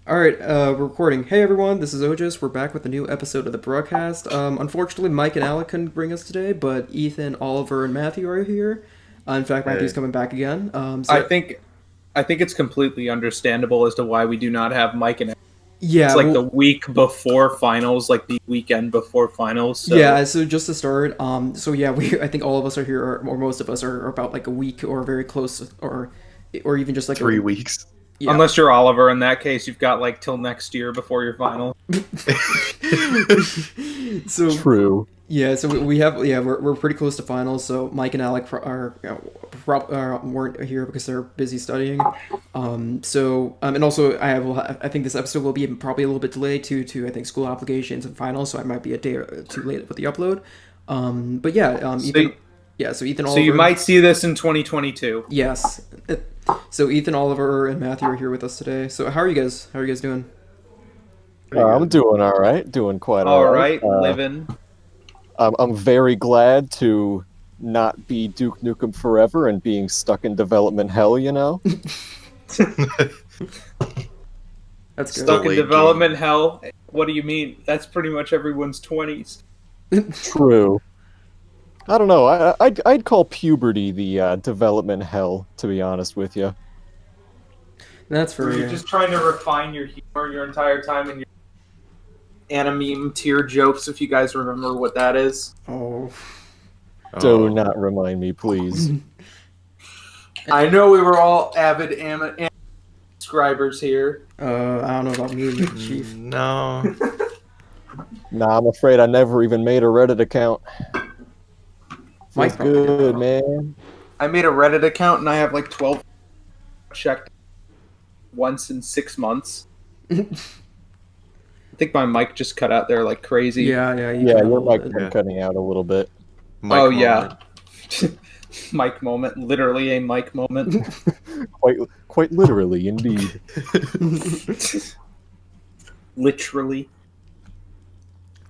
All right, we're recording. Hey everyone, this is Ojas. We're back with a new episode of the Bruhcast. Unfortunately, Mike and Alec couldn't bring us today, but Ethan, Oliver, and Matthew are here. In fact, Matthew's Hey. coming back again. I think I think it's completely understandable as to why we do not have Mike and yeah, it's like well, the week before finals, like the weekend before finals. So. yeah. So just to start, so yeah, we I think all of us are here, or most of us are about like a week or very close, or even just like 3 weeks. Yeah. Unless you're Oliver, in that case, you've got like till next year before your final. So True. yeah, so we have we're pretty close to finals. So Mike and Alec weren't here because they're busy studying. And also I think this episode will be probably a little bit delayed to I think school applications and finals, so I might be a day or two late with the upload. But yeah, Ethan. So Ethan. So Oliver, you might see this in 2022. Yes. So Ethan, Oliver, and Matthew are here with us today. So how are you guys? How are you guys doing? I'm doing all right. Doing quite All all right, right. living. I'm very glad to not be Duke Nukem forever and being stuck in development hell, you know? That's good. Stuck in late development hell. What do you mean? That's pretty much everyone's 20s. True. I don't know. I'd call puberty the development hell, to be honest with you. That's for You're just trying to refine your humor your entire time and your anime tier jokes, if you guys remember what that is. Oh. Do not remind me, please. I know we were all avid anime subscribers here. I don't know about me, Chief. No. Nah, I'm afraid I never even made a Reddit account. Mike Feels probably did, good, though. man. I made a Reddit account and I have like 12 checked once in 6 months. I think my mic just cut out there like crazy. Yeah, Yeah, your mic's mic. been Yeah. cutting out a little bit. Mike Oh, moment. yeah. Mic moment. Literally a mic moment. Quite literally, indeed. Literally.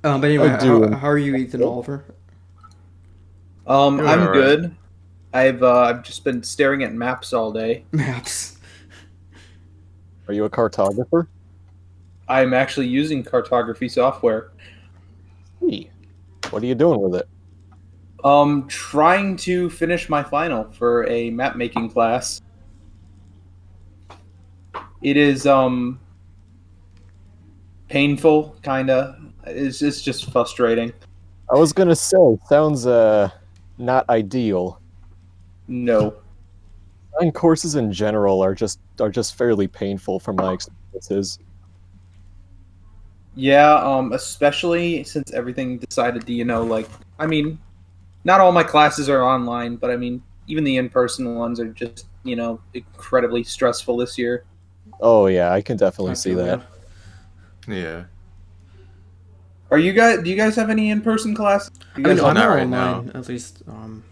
But anyway, I do. how are you, Ethan, Oliver? I'm alright. good. I've just been staring at maps all day. Maps. Are you a cartographer? I'm actually using cartography software. Hey, what are you doing with it? Trying to finish my final for a map making class. It is painful, kinda. It's just frustrating. I was gonna say, sounds not ideal. No. Design courses in general are just fairly painful from my experiences. Yeah, especially since everything decided to, I mean, not all my classes are online, but I mean, even the in-person ones are just, incredibly stressful this year. Oh yeah, I can definitely I see feel that. ya. Yeah. Do you guys have any in-person classes? I mean, I'm not all right online, at least.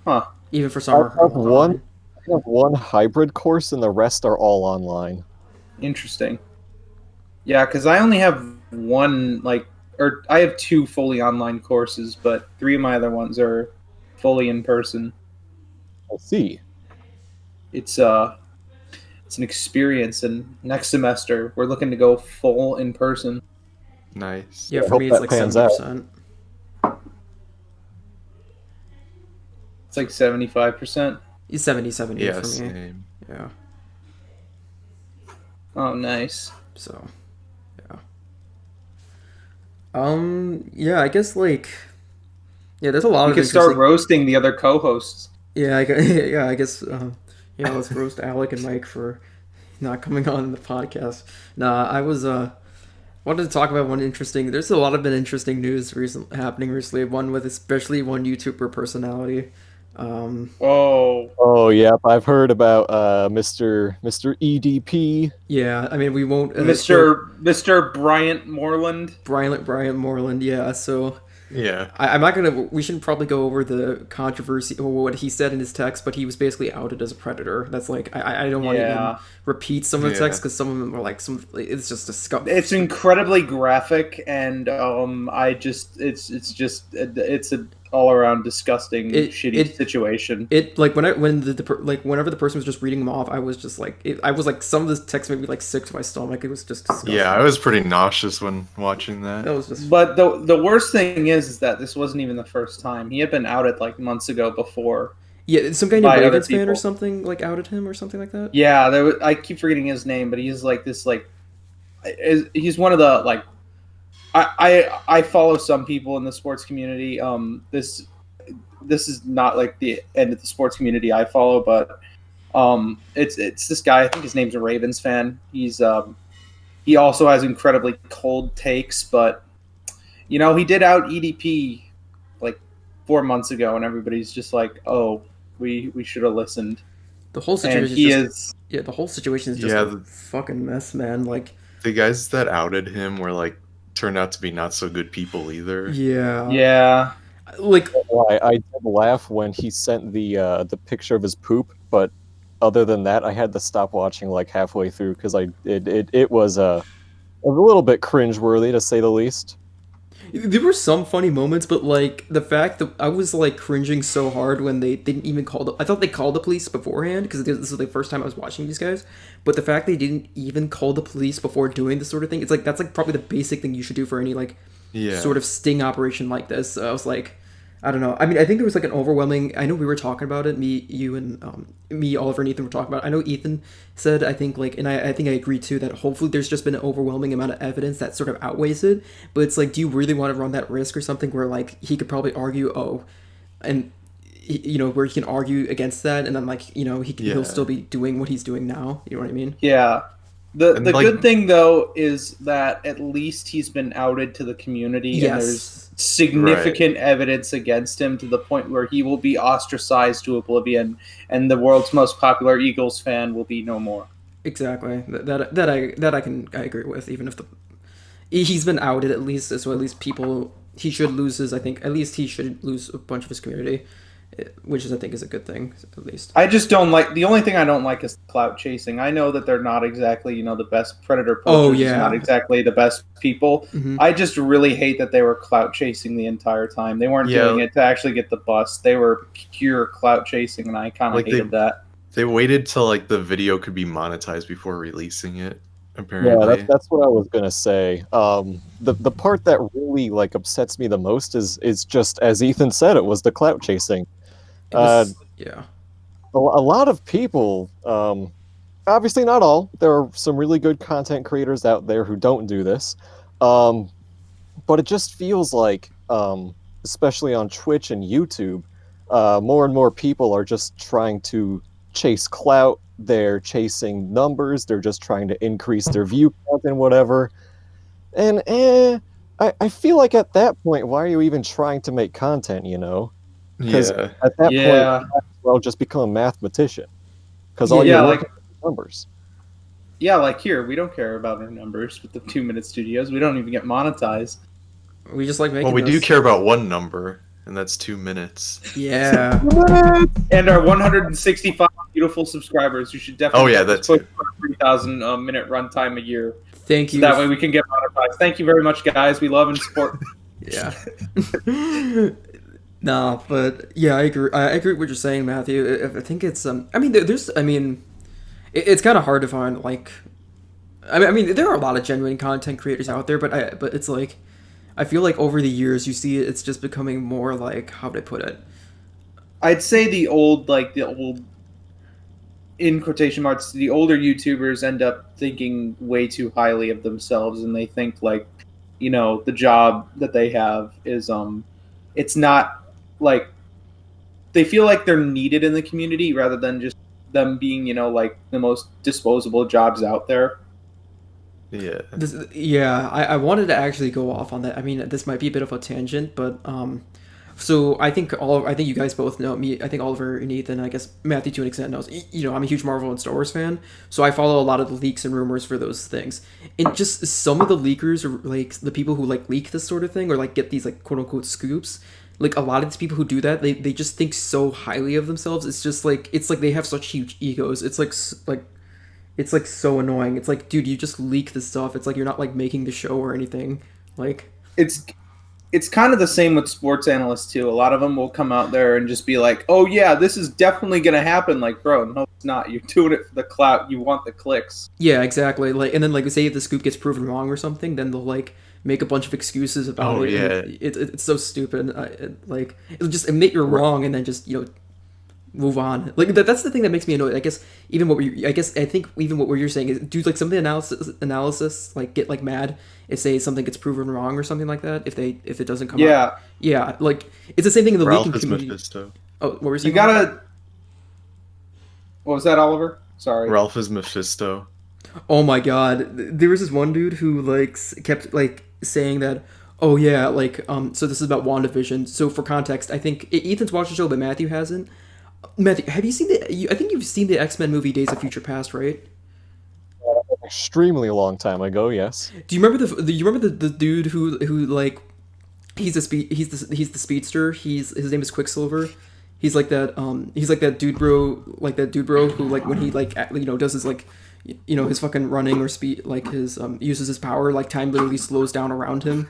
Huh. Even for summer. I have I'm one. online. I have one hybrid course, and the rest are all online. Interesting. Yeah, because I only have one, I have 2 fully online courses, but 3 of my other ones are fully in person. I see. It's an experience, and next semester we're looking to go full in person. Nice. Yeah, I for hope me it's that like pans out. 70%. It's like 75%. It's 70 Yeah, for me. same. Yeah. Oh, nice. So, yeah. Yeah, I guess there's a lot We of could start interesting- roasting the other co-hosts. Yeah, I guess let's roast Alec and Mike for not coming on the podcast. Nah, I was wanted to talk about there's a lot of interesting news happening recently. One with especially one YouTuber personality. Oh. Oh yep, I've heard about Mr. EDP. Yeah, I mean we won't Mr. Bryant Moreland. Bryant Moreland, yeah, so Yeah. I'm not gonna. We shouldn't probably go over the controversy or what he said in his text, but he was basically outed as a predator. That's I don't want to even repeat some of the text because some of them are it's just disgusting. It's incredibly graphic, and it's all around disgusting, It- shitty it- situation. It like whenever the person was just reading them off, I was just like I was like some of the text made me like sick to my stomach. It was just disgusting. Yeah, I was pretty nauseous when watching That that. was just But the worst thing is that this wasn't even the first time. He had been outed like months ago before. yeah. Some guy named by other Ravens fan or people. something like outed him or something like that. Yeah, I keep forgetting his name, but he's like this he's one of the like I follow some people in the sports community. This is not like the end of the sports community I follow, but it's this guy. I think his name's a Ravens fan. He also has incredibly cold takes, but he did out EDP like 4 months ago, and everybody's just like, oh, we should have listened. The whole And situation the whole situation is just Yeah, a fucking mess, man. Like The guys that outed him were like turned out to be not so good people either. Yeah. like I did laugh when he sent the picture of his poop, but other than that, I had to stop watching like halfway through because it was a little bit cringeworthy to say the least. there were some funny moments, but like the fact that I was like cringing so hard when they didn't even I thought they called the police beforehand because this is the first time I was watching these guys. But the fact they didn't even call the police before doing this sort of thing, it's like that's like probably the basic thing you should do for any like Yeah. sort of sting operation like this. I was like, I don't know. I mean, I think there was like an overwhelming. I know we were talking about it. Me, you, and me, Oliver, and Ethan were talking about it. I know Ethan said, I think like, and I think I agree too that hopefully there's just been an overwhelming amount of evidence that sort of outweighs it. But it's like, do you really want to run that risk or something where like he could probably argue, and where he can argue against that, and then like he'll Yeah. still be doing what he's doing now. You know what I mean? Yeah. The And, good thing though is that at least he's been outed to the community, and there's Yes. significant evidence against him to the point where he will be ostracized to oblivion, and the world's most popular Eagles fan will be no more. Exactly. I agree with. Even if he's been outed at least, so at least he should lose his. I think at least he should lose a bunch of his community, which I think is a good thing at least. I just don't like the only thing I don't like is clout chasing. I know that they're not exactly the best predator poachers, not exactly the best people. Mhm. I just really hate that they were clout chasing the entire time. They weren't doing it to actually get the bust. They were pure clout chasing, and I kind of hated that. They waited till like the video could be monetized before releasing it. Apparently. Yeah, that's what I was gonna say. The part that really like upsets me the most is just as Ethan said, it was the clout chasing. Yeah. A lot of people, obviously not all. There are some really good content creators out there who don't do this, but it just feels like, especially on Twitch and YouTube, more and more people are just trying to chase clout. They're chasing numbers. They're just trying to increase their view count and whatever. And I feel like at that point, why are you even trying to make content? Because Yeah. at that point, you Yeah. might as well just become a mathematician. Because all Yeah, you're like- looking at is numbers. Yeah, like here, we don't care about our numbers with the 2-minute studios. We don't even get monetized. We just like making. Well, we do those- care about one number, and that's 2 minutes. Yeah. And our 165 beautiful subscribers, you should definitely Oh, yeah, that's push for a 3,000 minute runtime a year. Thank So you. that way we can get monetized. Thank you very much, guys. We love and support. Yeah. No, but yeah, I agree. I agree with what you're saying, Matthew. I think it's I mean, it's kind of hard to find like. I mean, there are a lot of genuine content creators out there, but it's like, I feel like over the years you see it's just becoming more like, how would I put it? I'd say the old, in quotation marks, the older YouTubers end up thinking way too highly of themselves, and they think the job that they have is it's not like they feel like they're needed in the community rather than just them being the most disposable jobs out there. Yeah. I wanted to actually go off on that. I mean, this might be a bit of a tangent, but so I think you guys both know me. I think Oliver and Ethan, I guess Matthew to an extent knows. I'm a huge Marvel and Star Wars fan, so I follow a lot of the leaks and rumors for those things. And just some of the leakers, or like the people who like leak this sort of thing, or like get these like quote unquote scoops. Like a lot of these people who do that, they just think so highly of themselves. It's just like they have such huge egos. It's like so annoying. It's like, dude, you just leak this stuff. It's like you're not like making the show or anything. Like It's it's kind of the same with sports analysts too. A lot of them will come out there and just be like, "Oh yeah, this is definitely going to happen." Like, bro, no, it's not. You're doing it for the clout. You want the clicks. Yeah, exactly. Like, and then like say if the scoop gets proven wrong or something, then they'll like make a bunch of excuses about it. Yeah. And it's so stupid. It'll just admit you're wrong and then just move on. Like that's the thing that makes me annoyed. I guess even what I think even what you're saying is do like some of the analysis like get like mad if say something gets proven wrong or something like that if it doesn't come out. Yeah, like it's the same thing in the Ralph leaking is community. Mephisto. Oh, what were you saying? You gotta. What was that, Oliver? Sorry. Ralph is Mephisto. Oh my god, there was this one dude who like kept like saying that. Oh yeah, like so this is about WandaVision. So for context, I think Ethan's watched the show, but Matthew hasn't. Matthew, have you seen I think you've seen the X-Men movie Days of Future Past, right? Extremely long time ago, yes. Do you remember the dude who like he's the speedster. His name is Quicksilver. He's like that dude bro who like when he like does his like his fucking running or speed like his uses his power like time literally slows down around him.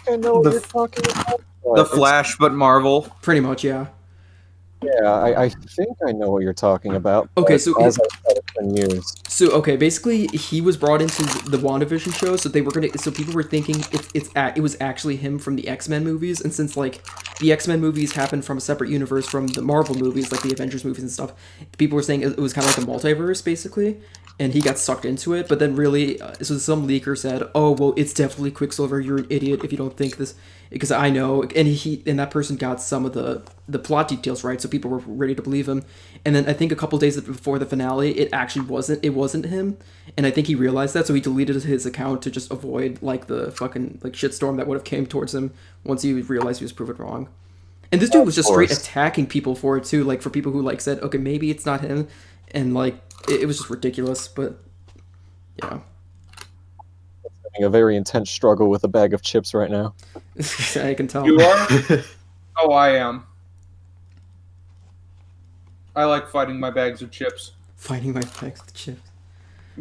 I know what you're talking about. The Flash, but Marvel. Pretty much, yeah. Yeah, I think I know what you're talking about. Okay, so as I said, it's been years. So okay, basically he was brought into the WandaVision show, so people were thinking it was actually him from the X-Men movies, and since like the X-Men movies happened from a separate universe from the Marvel movies, like the Avengers movies and stuff, people were saying it was kind of like a multiverse basically, and he got sucked into it. But then really, so some leaker said, "Oh well, it's definitely Quicksilver. You're an idiot if you don't think this." Because I know, and that person got some of the plot details right, so people were ready to believe him. And then I think a couple days before the finale, it actually wasn't him, and I think he realized that, so he deleted his account to just avoid like the fucking like shitstorm that would have came towards him once he realized he was proven wrong. And this dude was just straight attacking people for it too, like for people who like said, okay, maybe it's not him, and like it was just ridiculous. But yeah. A very intense struggle with a bag of chips right now. I can tell. You are? Oh, I am. I like fighting my bags of chips. Fighting my bags of chips.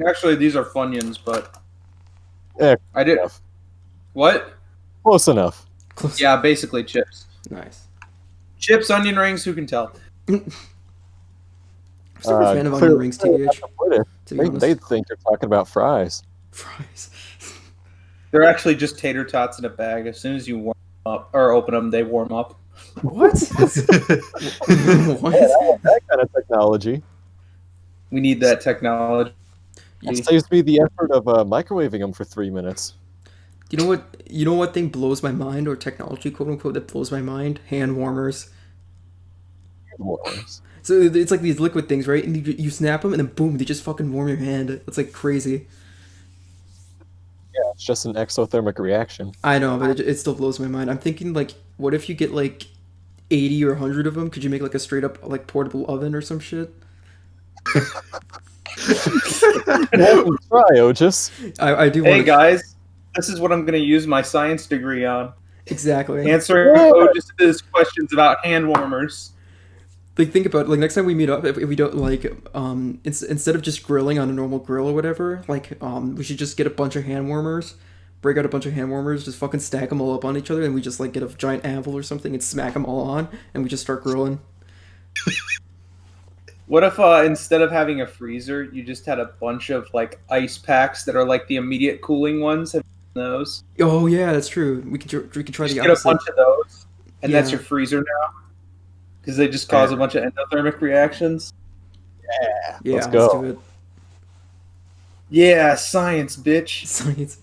Actually, these are Funyuns, but Yeah, I did. enough. What? Close enough. Close. Yeah, basically chips. Nice. Chips, onion rings. Who can tell? I'm still a fan of onion rings, TBH. They'd think you're talking about fries. Fries. They're actually just tater tots in a bag. As soon as you warm them up or open them, they warm up. What? What? That kind of technology. We need that technology. It saves me the effort of microwaving them for 3 minutes. You know what thing blows my mind, or technology, quote unquote, that blows my mind? Hand warmers. So it's like these liquid things, right? And you snap them, and then boom, they just fucking warm your hand. It's like crazy. Yeah, it's just an exothermic reaction. I know, but it still blows my mind. I'm thinking, like, what if you get, like, 80 or 100 of them? Could you make, like, a straight-up, like, portable oven or some shit? Try, Ojas. I do Hey, want guys. This is what I'm going to use my science degree on. Exactly. Answering Ojas' questions about hand warmers. Like, think about it. Like, next time we meet up, if we don't, like, instead of just grilling on a normal grill or whatever, like, we should just get a bunch of hand warmers, break out a bunch of hand warmers, just fucking stack them all up on each other, and we just, like, get a giant anvil or something and smack them all on, and we just start grilling. What if instead of having a freezer, you just had a bunch of, like, ice packs that are, like, the immediate cooling ones? Have you seen those? Oh, yeah, that's true. We could try Just the get opposite. a bunch of those, and that's Yeah. your freezer now? Because they just cause a bunch of endothermic reactions? Yeah, let's go. do it. Yeah, science, bitch. Science.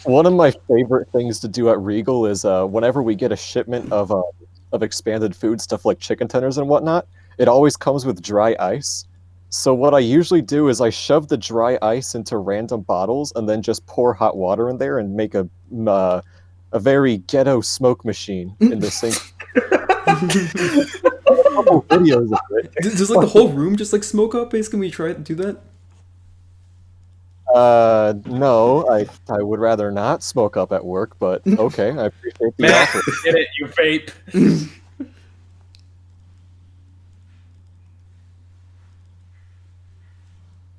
One of my favorite things to do at Regal is whenever we get a shipment of expanded food stuff like chicken tenders and whatnot, it always comes with dry ice. So what I usually do is I shove the dry ice into random bottles and then just pour hot water in there and make a very ghetto smoke machine in the sink. A couple videos of it. Does like the whole room just like smoke up? Basically, we try to do that. No, I would rather not smoke up at work, but okay, I appreciate the Matt, offer. get it, you vape.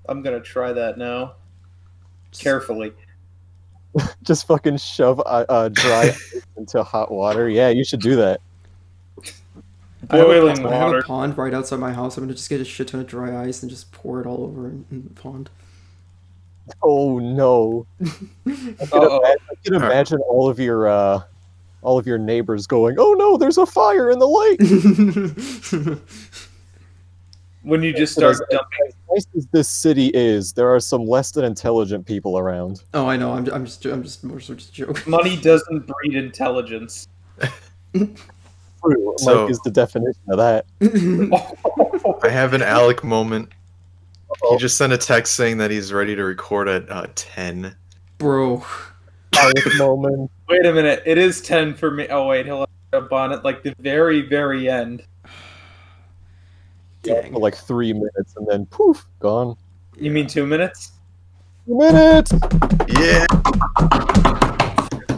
I'm gonna try that now. Carefully. Just fucking shove dry ice into hot water. Yeah, you should do that. Boiling I have a water. pond right outside my house. I'm gonna just get a shit ton of dry ice and just pour it all over in the pond. Oh no! Uh-oh. I can imagine all of your neighbors going, "Oh no, there's a fire in the lake!" When you just start dumping. As nice as this city is, there are some less than intelligent people around. Oh, I know. I'm just more so just joking. Money doesn't breed intelligence. True. So- Mike is the definition of that. I have an Alec moment. He just sent a text saying that he's ready to record at 10. Bro. Alec moment. Wait a minute. It is 10 for me. Oh, wait. He'll have on it like the very, very end. Dang. For like 3 minutes and then poof, gone. You mean 2 minutes? 2 minutes. Yeah.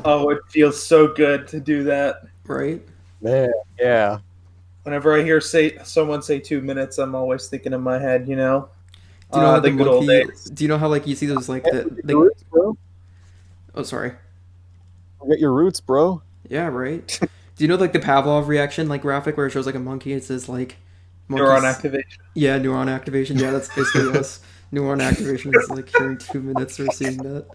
Oh, it feels so good to do that. Right? Man, yeah. Whenever I hear someone say 2 minutes, I'm always thinking in my head, Do you know how the good old days. Do you know how like you see those like Forget the your roots, bro. oh sorry. Forget your roots, bro. Yeah, right. Do you know like the Pavlov reaction like graphic where it shows like a monkey? It says like Neuron activation. Yeah, neuron activation. Yeah, that's basically us. Neuron activation is like hearing 2 minutes or seeing that.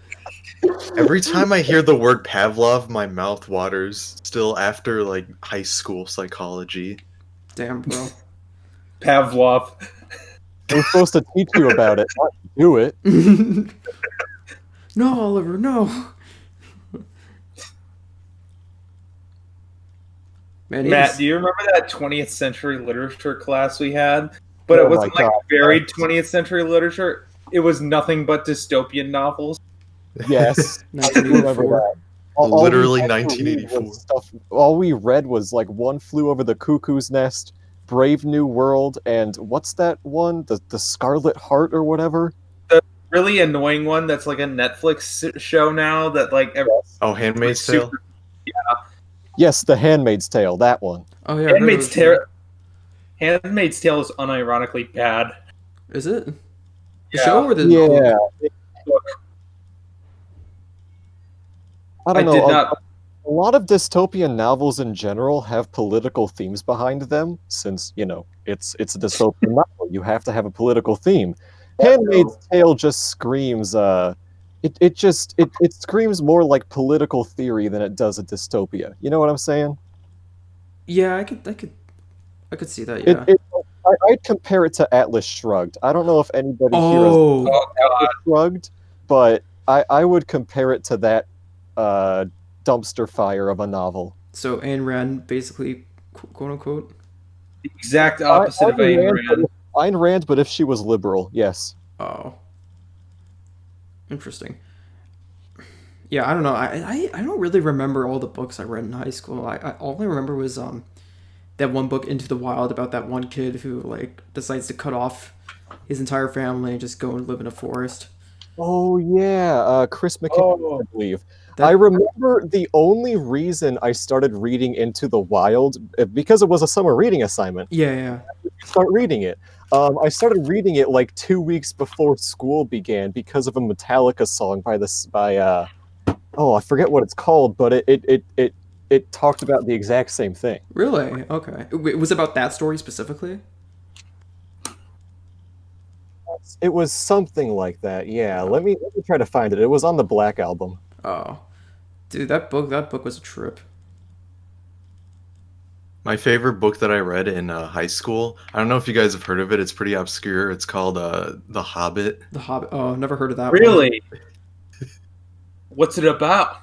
Every time I hear the word Pavlov, my mouth waters. Still after like high school psychology. Damn, bro. Pavlov. We're supposed to teach you about it, not do it. No, Oliver, no. Man, Matt, do you remember that 20th century literature class we had? But Oh it wasn't my like God. very 20th century literature. It was nothing but dystopian novels. Yes. I remember 1984. that. All Literally we had to read 1984. was stuff. All we read was like One Flew Over the Cuckoo's Nest, Brave New World, and what's that one? The Scarlet Heart or whatever? Really annoying one that's like a Netflix show now that like Oh, Handmaid's Tale? Yes, The Handmaid's Tale, that one. Oh yeah, I heard Handmaid's of- Tale. Handmaid's Tale is unironically bad. Is it? The Yeah. show or the Yeah. Look, I I don't know. did a- not. A lot of dystopian novels in general have political themes behind them, since, it's a dystopian novel. You have to have a political theme. Handmaid's Tale just screams it screams more like political theory than it does a dystopia. You know what I'm saying? Yeah, I could see that. Yeah. I'd compare it to Atlas Shrugged. I don't know if anybody here has Oh, Oh god. Atlas Shrugged, but I would compare it to that dumpster fire of a novel. so Ayn Rand basically, quote unquote. The exact opposite of Ayn Rand. Ayn Rand, but if she was liberal, yes. Oh, interesting. Yeah, I don't know. I don't really remember all the books I read in high school. I all I remember was that one book Into the Wild about that one kid who like decides to cut off his entire family and just go and live in a forest. Oh yeah, Chris McKay, Oh. I believe. That- I remember the only reason I started reading Into the Wild because it was a summer reading assignment. Yeah. Start reading it. I started reading it like 2 weeks before school began because of a Metallica song by I forget what it's called, but it talked about the exact same thing. Really? Okay. Wait, was it about that story specifically? It was something like that. Yeah, let me try to find it. It was on the Black Album. Oh, dude, that book was a trip. My favorite book that I read in high school, I don't know if you guys have heard of it. It's pretty obscure. It's called The Hobbit. The Hobbit. Oh, never heard of that. Really? What's it about?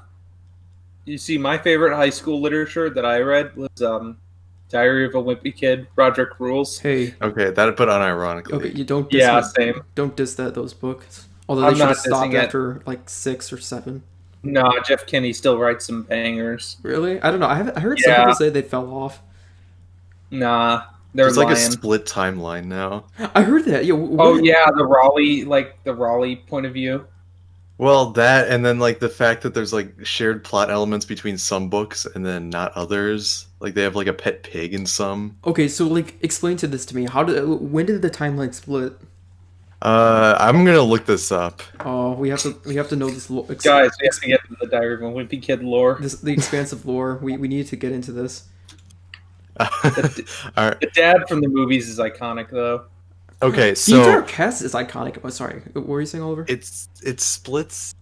You see, my favorite high school literature that I read was Diary of a Wimpy Kid, Roderick Rules. One. Hey, Okay, that put unironically. okay, you don't diss Yeah, me- same. Don't diss those books. Although I'm they should not have stopped dissing it. after like 6 or 7. No, Jeff Kinney still writes some bangers. Really? I don't know. I heard some Yeah. people say they fell off. Nah, they're There's like lying. a split timeline now. I heard that. Yeah. Oh yeah, the Raleigh point of view. Well, that and then like the fact that there's like shared plot elements between some books and then not others. Like they have like a pet pig in some. Okay, so like explain this to me. When did the timeline split? I'm gonna look this up. Oh, we have to know this Guys, we have to get into the Diary of a Wimpy Kid lore. the expansive lore. We need to get into this. All right. The dad from the movies is iconic, though. Okay, The entire so cast is iconic. Oh, sorry, what were you saying, Oliver? it splits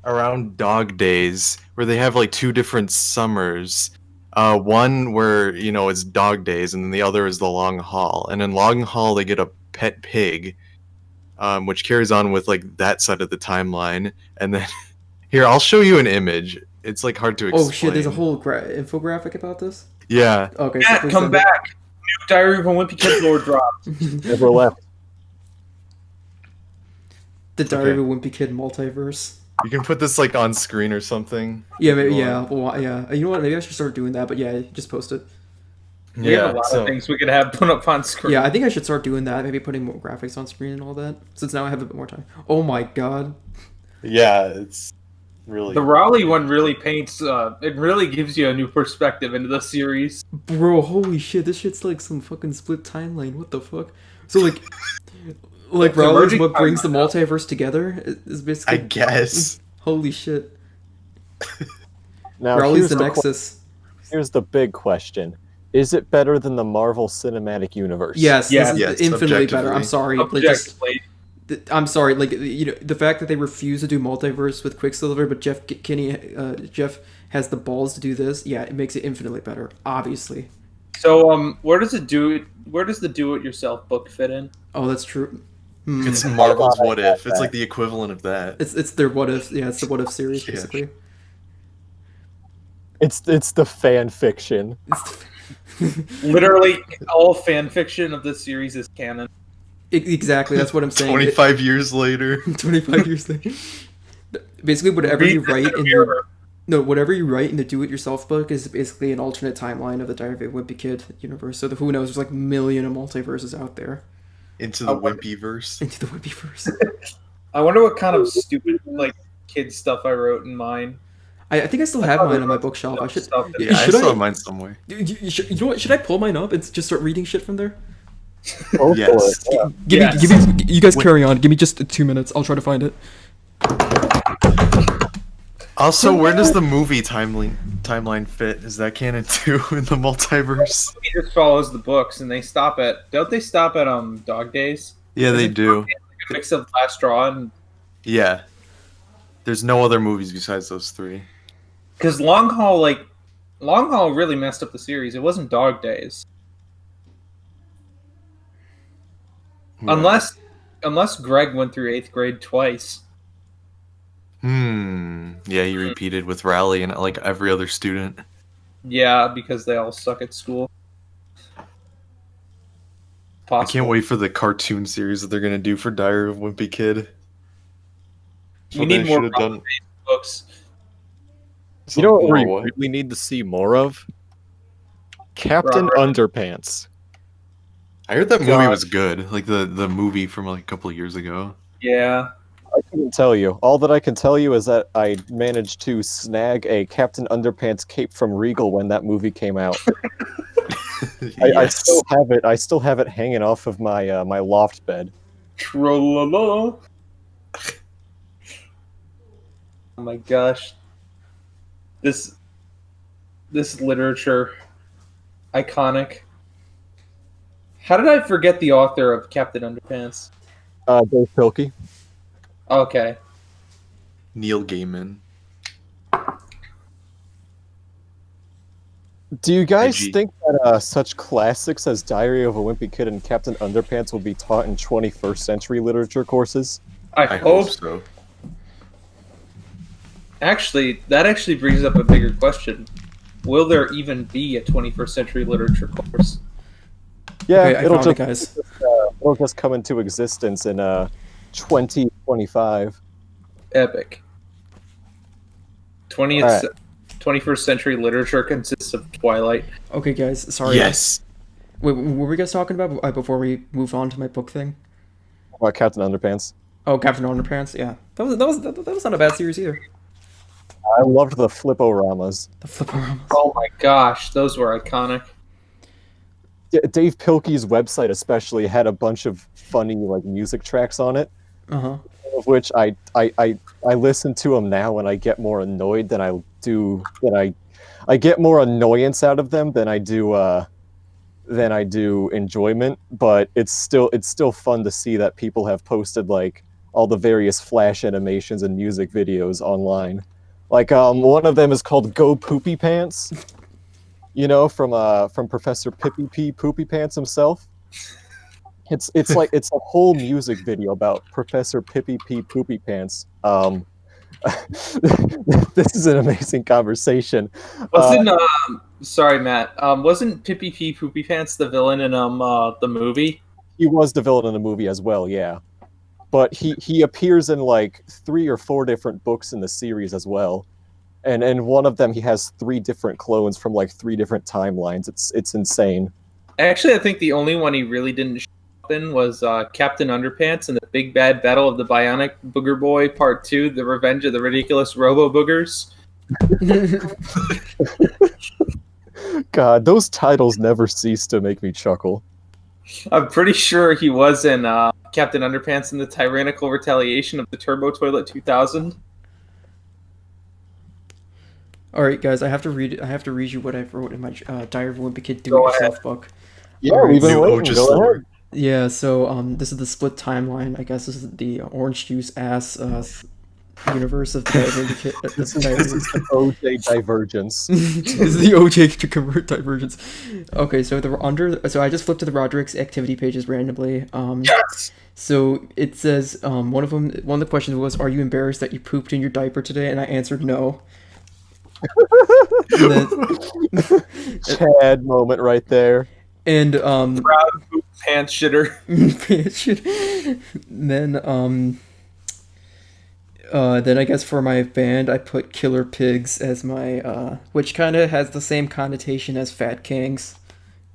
around dog days where they have like two different summers. One where it's dog days, and then the other is the long haul. And in long haul, they get a pet pig, which carries on with like that side of the timeline. And then here, I'll show you an image. It's like hard to explain. Oh shit! There's a whole infographic about this. Yeah. Okay. Matt, so come back. New Diary of a Wimpy Kid lore dropped. Never left. The Diary of a Wimpy Kid multiverse. You can put this like on screen or something. Yeah, maybe, yeah, well, yeah. You know what? Maybe I should start doing that. But yeah, just post it. We have a lot of things we could have put up on screen. Yeah, I think I should start doing that. Maybe putting more graphics on screen and all that. Since now I have a bit more time. Oh my god. Yeah, it's really The Raleigh one really paints. It really gives you a new perspective into the series. Bro, holy shit! This shit's like some fucking split timeline. What the fuck? So like Raleigh's what brings the multiverse together is basically. I guess. Holy shit! Now, Raleigh's the Nexus. Here's the big question: is it better than the Marvel Cinematic Universe? Yes, Yes. this is infinitely better. I'm sorry, Objectively. I'm sorry. Like the fact that they refuse to do multiverse with Quicksilver, but Jeff has the balls to do this. Yeah, it makes it infinitely better. Obviously. So, where does the do-it-yourself book fit in? Oh, that's true. It's Marvel's What If. It's like the equivalent of that. It's their What If. Yeah, it's the What If series basically. It's the fan fiction. Literally, all fan fiction of this series is canon. Exactly, that's what I'm saying. 25 years later. 25 years later. Basically, whatever you write in the do-it-yourself book is basically an alternate timeline of the Diary of a Wimpy Kid universe. So who knows? There's like a million of multiverses out there. Into the Wimpyverse. Into the Wimpyverse. I wonder what kind of stupid kid stuff I wrote in mine. I think I still have mine on my bookshelf. I should. Yeah, I still have mine somewhere. You know what? Should I pull mine up and just start reading shit from there? Oh, yes. Give me. You guys carry on. Give me just 2 minutes. I'll try to find it. Also, where does the movie timeline fit? Is that canon too in the multiverse? It just follows the books, and don't they stop at Dog Days? Yeah, they do. Like a mix of Last Straw and Yeah. There's no other movies besides those three. because Long Haul really messed up the series. It wasn't Dog Days. Yeah. Unless Greg went through 8th grade twice. Yeah, he repeated with Raleigh and like every other student. Yeah, because they all suck at school. I can't wait for the cartoon series that they're gonna do for Diary of a Wimpy Kid. We need more books. You know what we really need to see more of? Captain Underpants. I heard that movie was good, like the movie from like a couple of years ago. Yeah. I couldn't tell you. All that I can tell you is that I managed to snag a Captain Underpants cape from Regal when that movie came out. I still have it. I still have it hanging off of my my loft bed. Trollala. Oh my gosh. This literature, iconic. How did I forget the author of Captain Underpants? Dave Pilkey. Okay. Neil Gaiman. Do you guys IG. think that such classics as Diary of a Wimpy Kid and Captain Underpants will be taught in 21st century literature courses? I hope so. Actually, that actually brings up a bigger question. Will there even be a 21st century literature course? Yeah, Okay, it'll just come into existence in 2025. Epic. 21st century literature consists of Twilight. Okay, guys. Sorry. Yes. Wait, what were we guys talking about before we move on to my book thing? About Captain Underpants. Oh, Captain Underpants. Yeah, that was not a bad series either. I loved the Fliporamas. The Fliporamas. Oh my gosh, those were iconic. Dave Pilkey's website especially had a bunch of funny like music tracks on it, Uh-huh. of which I listen to them now and I get more annoyed than I get more annoyance out of them than I do enjoyment. But it's still fun to see that people have posted like all the various Flash animations and music videos online. Like one of them is called "Go Poopy Pants," from Professor Pippy P Poopy Pants himself. It's like it's a whole music video about Professor Pippy P Poopy Pants. This is an amazing conversation. Wasn't sorry, Matt. Wasn't Pippi P Poopy Pants the villain in the movie? He was the villain in the movie as well, yeah. But he appears in like 3 or 4 different books in the series as well. And one of them he has 3 different clones from like 3 different timelines. It's insane. Actually, I think the only one he really didn't show up in was Captain Underpants and the Big Bad Battle of the Bionic Booger Boy Part 2, The Revenge of the Ridiculous Robo Boogers. God, those titles never cease to make me chuckle. I'm pretty sure he was in Captain Underpants in the Tyrannical Retaliation of the Turbo Toilet 2000. All right, guys, I have to read you what I wrote in my Diary of a Wimpy Kid Do Go It Yourself book. Yeah, Alright, we've been New waiting. Ojas Go lore. ahead. Yeah, so this is the split timeline. I guess this is the orange juice ass universe of the Diary of a Wimpy Kid. This is the OJ divergence. This is the OJ to convert divergence. Okay, so so I just flipped to the Roderick's activity pages randomly. Yes! So it says one of the questions was, "Are you embarrassed that you pooped in your diaper today?" And I answered no. And then, Chad moment right there. and Proud poop pants shitter. then I guess for my band I put Killer Pigs as my which kind of has the same connotation as Fat Kings.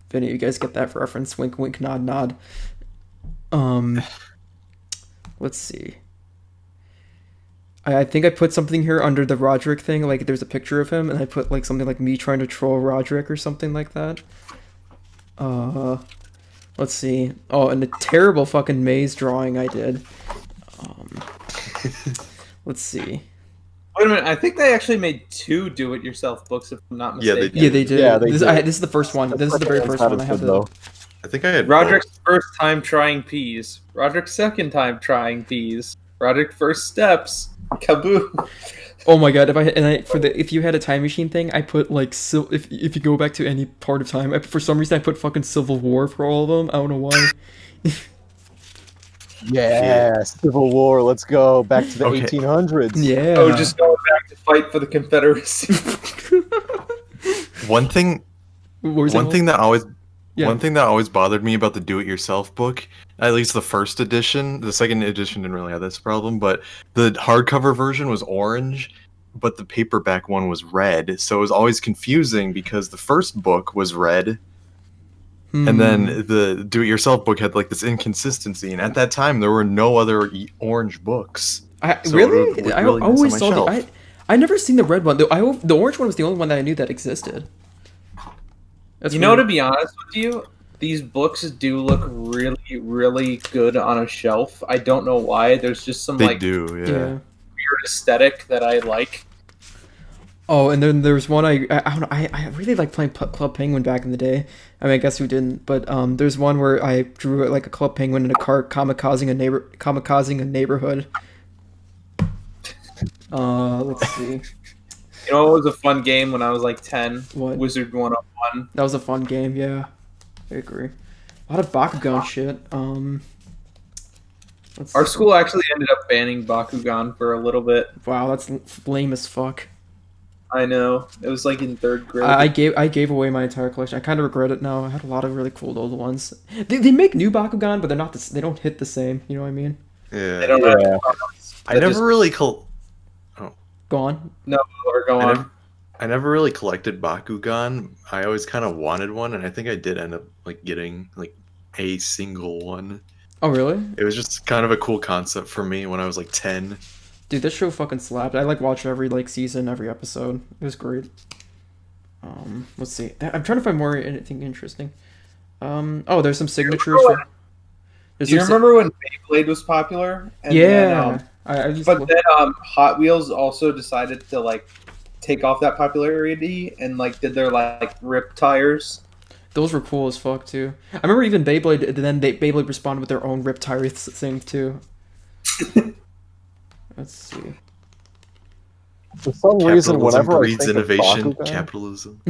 If any of you guys get that reference, wink wink nod nod. Let's see. I think I put something here under the Roderick thing, like there's a picture of him, and I put like something like me trying to troll Roderick or something like that. Let's see. Oh, and a terrible fucking maze drawing I did. Let's see. Wait a minute, I think they actually made 2 do-it-yourself books, if I'm not Yeah, they mistaken. Yeah, they did. Yeah, they this, did. this is the first one. This is the very first one. I have the. I think I had Roderick's first time trying peas. Roderick's second time trying peas. Roderick's first steps. Kaboo. Oh my god! If you had a time machine thing, I put like if you go back to any part of time, for some reason I put fucking Civil War for all of them. I don't know why. Yeah, Civil War. Let's go back to the Okay. 1800s. Yeah. Oh, just going back to fight for the Confederacy. One thing that always Yeah. One thing that always bothered me about the do-it-yourself book, at least the first edition, the second edition didn't really have this problem, but the hardcover version was orange, but the paperback one was red. So it was always confusing because the first book was red, and then the do-it-yourself book had like this inconsistency. And at that time, there were no other orange books. So Really? it would I really mess always on my saw shelf. I never seen the red one. The orange one was the only one that I knew that existed. That's You know, weird. to be honest with you, these books do look really, really good on a shelf. I don't know why. There's just some They like do, yeah. weird aesthetic that I like. Oh, and then there's one I don't know. I really like playing Club Penguin back in the day. I mean, I guess who didn't? But there's one where I drew like a Club Penguin in a car kamikazing a neighborhood. Let's see. You know, it was a fun game when I was like 10. What? Wizard 101. That was a fun game. Yeah, I agree. A lot of Bakugan shit. Let's Our see. school actually ended up banning Bakugan for a little bit. Wow, that's lame as fuck. I know. It was like in 3rd grade. I gave away my entire collection. I kind of regret it now. I had a lot of really cool old ones. They make new Bakugan, but they're not they don't hit the same. You know what I mean? I Yeah. don't know. Yeah. I never really Go on. No, or go on. I never really collected Bakugan. I always kind of wanted one, and I think I did end up like getting like a single one. Oh really? It was just kind of a cool concept for me when I was like 10. Dude, this show fucking slapped. I like watched every like season, every episode. It was great. Let's see. I'm trying to find more anything interesting. Oh, there's some signatures for. There's Do you some remember when Beyblade was popular? And yeah. Then, I used but to. then Hot Wheels also decided to like take off that popularity and like did their like rip tires. Those were cool as fuck too. I remember even Beyblade. Then Beyblade responded with their own rip tire thing too. Let's see. For some reason, Capitalism whenever I breeds think innovation. of Bakugan, Capitalism.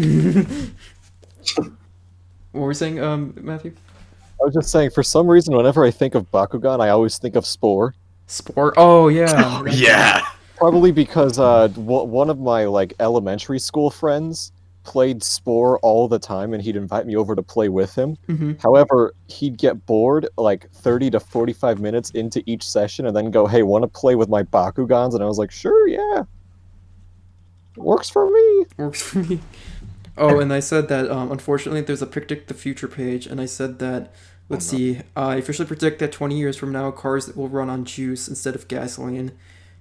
What were you saying, Matthew? I was just saying, for some reason, whenever I think of Bakugan, I always think of Spore. Sport. Oh yeah. Oh yeah. Probably because one of my like elementary school friends played Spore all the time, and he'd invite me over to play with him. Mm-hmm. However, he'd get bored like 30 to 45 minutes into each session, and then go, "Hey, want to play with my Bakugans?" And I was like, "Sure, yeah, works for me." Works for me. Oh, and I said that unfortunately there's a Predict the Future page, and I said that let's see, I officially predict that 20 years from now cars will run on juice instead of gasoline.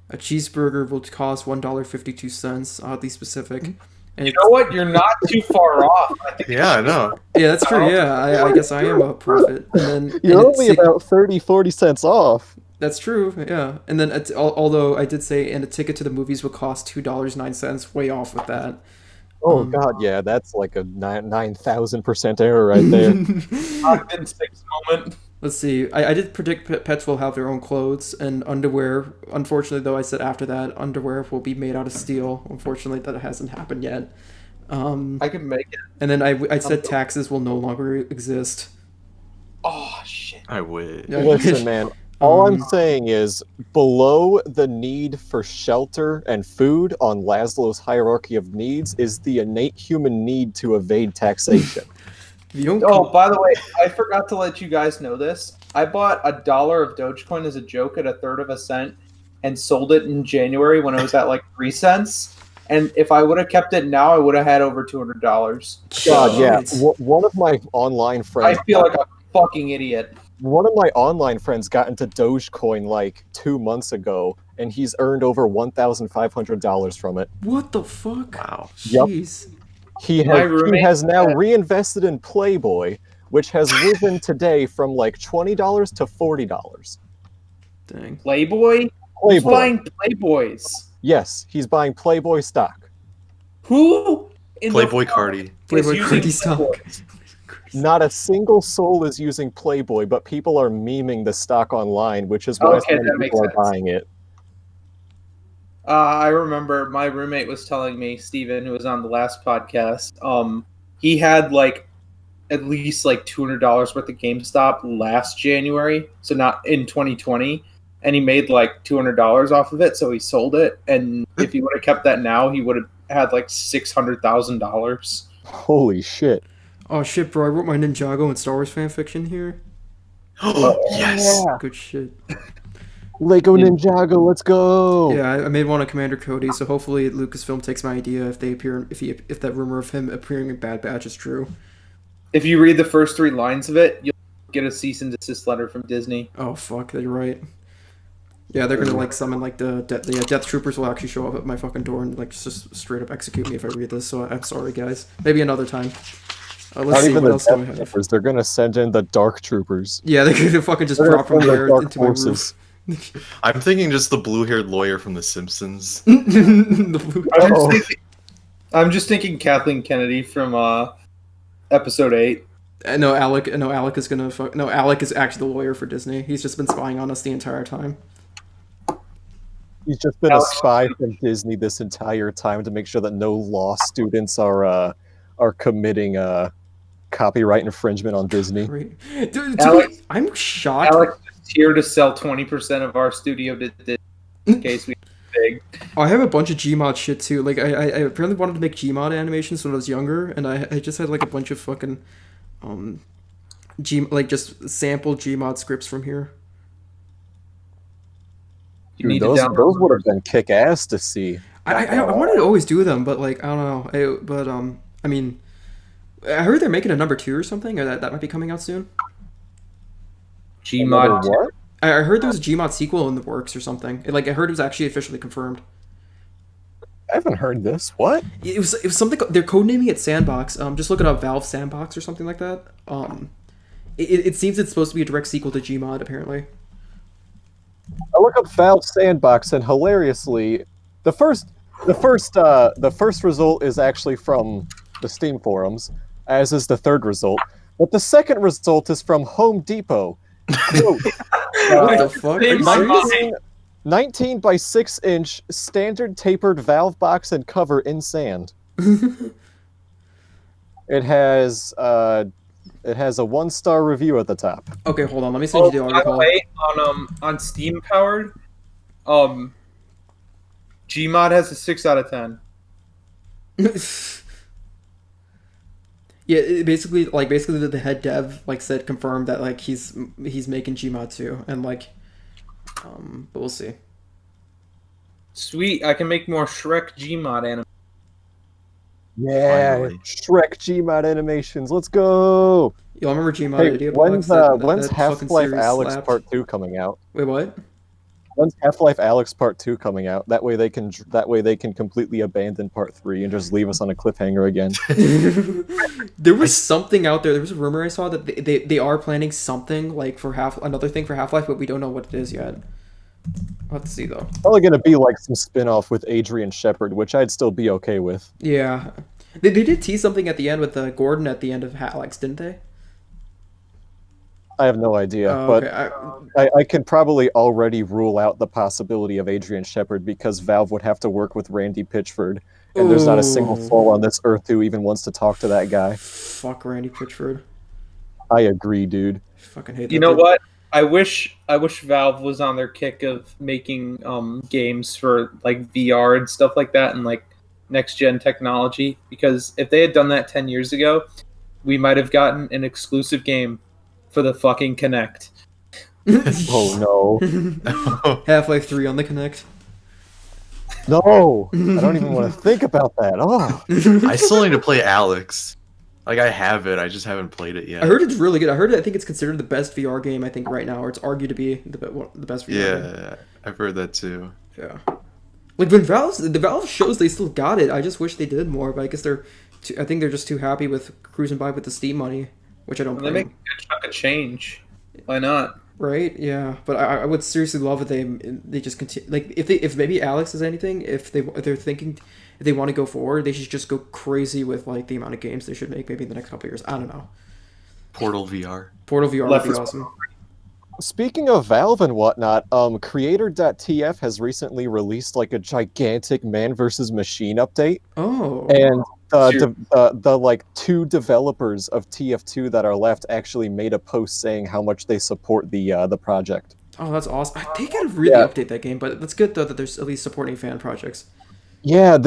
A cheeseburger will cost $1.52, oddly specific. And You know what? You're not too far off. I think Yeah, I know. yeah, that's true. Yeah, I guess I am a prophet. And then You're and only about 30-40 cents off. that's true. Yeah, and then although I did say, and a ticket to the movies would cost $2.09, way off with that. Oh god, yeah, that's like a 9,000% error right there. I've been 6 moment. Let's see. I did predict pets will have their own clothes and underwear. Unfortunately, though, I said after that underwear will be made out of steel. Unfortunately, that hasn't happened yet. I can make it. And then I said taxes will no longer exist. Oh shit. I wish. Yeah. Listen, man, all I'm saying is below the need for shelter and food on Maslow's hierarchy of needs is the innate human need to evade taxation. If you don't Oh, by the way, I forgot to let you guys know this. I bought $1 of Dogecoin as a joke at a third of a cent and sold it in January when it was at like 3 cents. And if I would have kept it now, I would have had over $200. God, yeah. Shit. One of my online I friends. feel like a fucking idiot. One of my online friends got into Dogecoin like 2 months ago, and he's earned over $1,500 from it. What the fuck? Wow. Yep. Jeez. He My has, roommate he has now said- reinvested in Playboy, which has risen today from like $20 to $40. Dang. Playboy? Who's Playboy. buying Playboys? Yes, he's buying Playboy stock. Who? In the Playboy fuck Cardi. is Playboy using Cardi stock. Playboys? Not a single soul is using Playboy, but people are memeing the stock online, which is why Okay, so many that makes people are sense. buying it. I remember my roommate was telling me, Steven, who was on the last podcast, he had like at least like $200 worth of GameStop last January, so not in 2020, and he made like $200 off of it, so he sold it, and if he would have kept that now, he would have had like $600,000. Holy shit. Oh shit, bro! I wrote my Ninjago and Star Wars fanfiction here. Yes. Good shit. Lego Ninjago, let's go! Yeah, I made one on Commander Cody, so hopefully Lucasfilm takes my idea if that rumor of him appearing in Bad Batch is true. If you read the first 3 lines of it, you'll get a cease and desist letter from Disney. Oh fuck, you're right. Yeah, they're gonna like summon like the Death Troopers will actually show up at my fucking door and like just straight up execute me if I read this. So I'm sorry, guys. Maybe another time. Let's Not see even what the else do I Death have. Troopers, they're gonna send in the Dark Troopers. Yeah, they're gonna fucking just They're drop from gonna send there the Dark into my Forces. roof. I'm thinking just the blue-haired lawyer from The Simpsons. The blue- I'm just thinking Kathleen Kennedy from episode 8. No, Alec is gonna fuck. No, Alec is actually the lawyer for Disney. He's just been spying on us the entire time. He's just been a spy from Disney this entire time to make sure that no law students are committing copyright infringement on Disney. Great. Dude, Alex- I'm shocked. Alex is here to sell 20% of our studio to Disney in case we big. Oh, I have a bunch of Gmod shit too. Like I apparently wanted to make Gmod animations when I was younger, and I just had like a bunch of fucking like just sample Gmod scripts from here. You need Dude, to those download. would have been kick ass to see. I wanted to always do them, but like I don't know. I mean, I heard they're making a number 2 or something, or that might be coming out soon. Gmod. What? I heard there was a Gmod sequel in the works or something. I heard it was actually officially confirmed. I haven't heard this. What? It was something they're codenaming it Sandbox. Just look it up, Valve Sandbox or something like that. It seems it's supposed to be a direct sequel to Gmod apparently. I look up Valve Sandbox, and hilariously, the first result is actually from the Steam forums, as is the third result. But the second result is from Home Depot. Quote, What the fuck? Are you serious? 19 by 6 inch standard tapered valve box and cover in sand. It has a 1-star review at the top. Okay, hold on. Let me send you the By the article. way, on Steam powered, Gmod has a 6 out of 10. Yeah, basically the head dev said confirmed that he's making Gmod 2 and but we'll see. Sweet, I can make more Shrek Gmod anime. Yeah, Finally. Shrek Gmod animations. Let's go. Yo, I remember Gmod Hey, Idea when's Box. when's that fucking Half-Life series Alyx slapped. Part 2 coming out? Wait, what? When's Half-Life Alyx Part 2 coming out? That way they can completely abandon Part 3 and just leave us on a cliffhanger again. There was something out there. There was a rumor I saw that they are planning something for another thing for Half-Life, but we don't know what it is yet. I'll have to see though. Probably gonna be like some spin-off with Adrian Shepard, which I'd still be okay with. Yeah, they did tease something at the end with Gordon at the end of Hallex, didn't they? I have no idea, but Okay. I can probably already rule out the possibility of Adrian Shepard because Valve would have to work with Randy Pitchford, and there's not a single soul on this earth who even wants to talk to that guy. Fuck Randy Pitchford. I agree, dude. Fucking hate that. You know dude. what? I wish Valve was on their kick of making games for VR and stuff like that and next gen technology, because if they had done that 10 years ago, we might have gotten an exclusive game for the fucking Kinect. Oh no. Half-Life 3 on the Kinect. No! I don't even want to think about that. Oh. I still need to play Alex. I have it, I just haven't played it yet. I heard it's really good. I think it's considered the best VR game I think right now, or it's argued to be the best VR game. Yeah, I've heard that too. Yeah. When the Valve shows they still got it. I just wish they did more, but I guess I think they're just too happy with cruising by with the Steam money, which I don't They blame. make a good chunk of change. Why not? Right? Yeah, but I would seriously love if they just continue. If maybe Alex is anything, if they're thinking if they want to go forward, they should just go crazy with the amount of games they should make maybe in the next couple of years. I don't know. Portal VR. Portal VR Left would be is- awesome. Speaking of Valve and whatnot, Creator.tf has recently released a gigantic Man vs. Machine update. Oh. And Sure. the 2 developers of TF2 that are left actually made a post saying how much they support the project. Oh, that's awesome. They gotta really update that game, but that's good though that there's at least supporting fan projects. Yeah,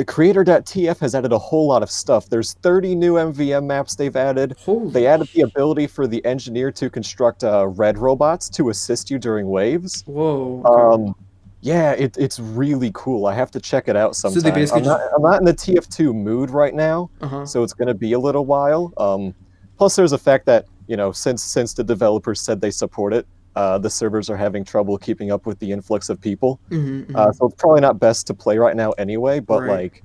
Creator.tf has added a whole lot of stuff. There's 30 new MVM maps they've added. Holy They added the ability for the engineer to construct red robots to assist you during waves. Whoa. Okay. Yeah, it's really cool. I have to check it out sometime. they basically I'm not in the TF2 mood right now, Uh-huh. so it's going to be a little while. Plus, there's the fact that since the developers said they support it, the servers are having trouble keeping up with the influx of people. Mm-hmm, So it's probably not best to play right now anyway. But Right.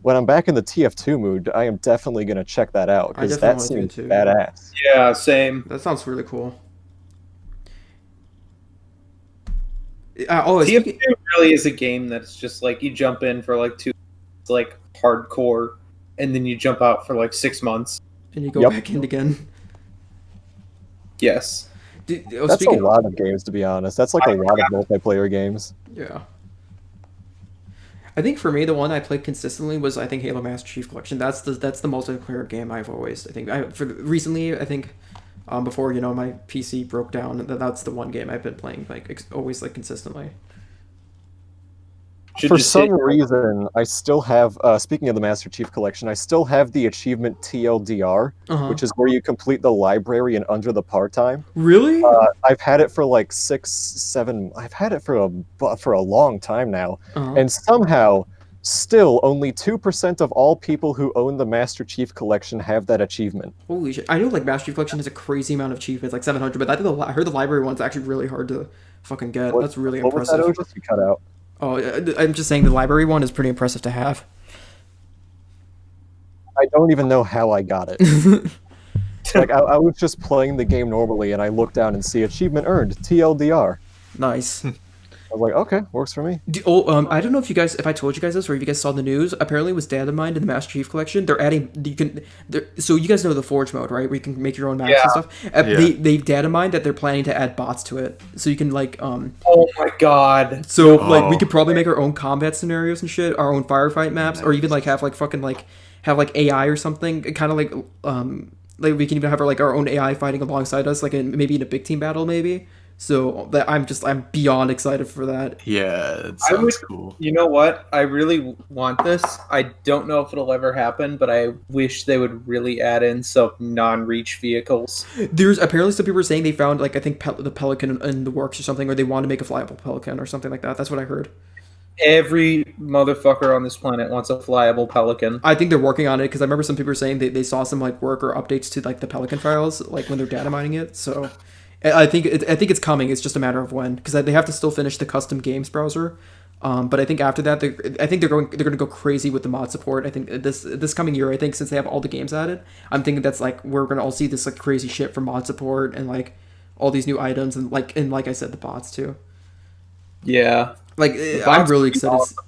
when I'm back in the TF2 mood, I am definitely going to check that out I because definitely that want to seems too. badass. Yeah, same. That sounds really cool. TF2 really is a game that's just you jump in for 2, it's hardcore, and then you jump out for 6 months. and you go Yep. back in again. Yes. That's Speaking a lot of games, to be honest. That's a lot of multiplayer games. Yeah. I think for me, the one I played consistently was Halo Master Chief Collection. That's the multiplayer game I've always recently before my PC broke down. That's the one game I've been playing always consistently. Should For just some hit- reason, I still have, speaking of the Master Chief Collection, I still have the achievement TLDR, Uh-huh. which is where you complete the library in under the part time. Really? I've had it for 6, 7, I've had it for a long time now. Uh-huh. And somehow, still, only 2% of all people who own the Master Chief Collection have that achievement. Holy shit! I know Master Chief Collection has a crazy amount of achievements, 700. But I heard the library one's actually really hard to fucking get. That's really What was that, impressive. Ojas? You cut out. Oh, I'm just saying the library one is pretty impressive to have. I don't even know how I got it. Like, I was just playing the game normally, and I looked down and see achievement earned, TLDR. Nice. I was like, okay, works for me. I don't know if I told you guys this or if you guys saw the news. Apparently, with Data Mind in the Master Chief Collection, they're adding. So you guys know the Forge mode, right? Where you can make your own maps and stuff. They've Data Mind that they're planning to add bots to it, so you can like. Oh my god. So like we could probably make our own combat scenarios and shit, our own firefight maps, or even like have like fucking like have like AI or something, kind of like we can even have our own AI fighting alongside us, like maybe in a big team battle, maybe. So that I'm beyond excited for that. Yeah, it sounds cool. You know what? I really want this. I don't know if it'll ever happen, but I wish they would really add in some non-reach vehicles. There's apparently some people are saying they found like I think the Pelican in the works or something, or they want to make a flyable Pelican or something like that. That's what I heard. Every motherfucker on this planet wants a flyable Pelican. I think they're working on it because I remember some people were saying they saw some like work or updates to like the Pelican files like when they're data mining it. So I think it's coming. It's just a matter of when, because they have to still finish the custom games browser. But I think after that, they're going to go crazy with the mod support. I think this coming year, I think since they have all the games added, I'm thinking that's like we're going to all see this like crazy shit for mod support and like all these new items and like I said, the bots too. Yeah, like I'm really excited. Awesome,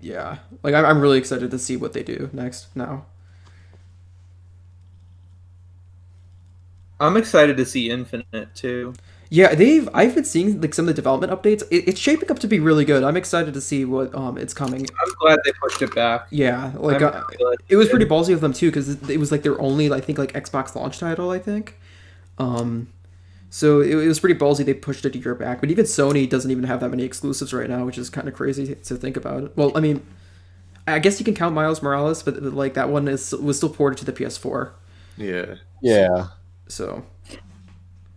yeah, like I'm really excited to see what they do next now. I'm excited to see Infinite too. Yeah, I've been seeing like some of the development updates. It's shaping up to be really good. I'm excited to see what it's coming. I'm glad they pushed it back. Yeah, like it was pretty ballsy of them too, because it was like their only I think like Xbox launch title. I think, so it was pretty ballsy. They pushed it a year back, but even Sony doesn't even have that many exclusives right now, which is kind of crazy to think about. Well, I mean, I guess you can count Miles Morales, but like that one was still ported to the PS4. Yeah. Yeah. So,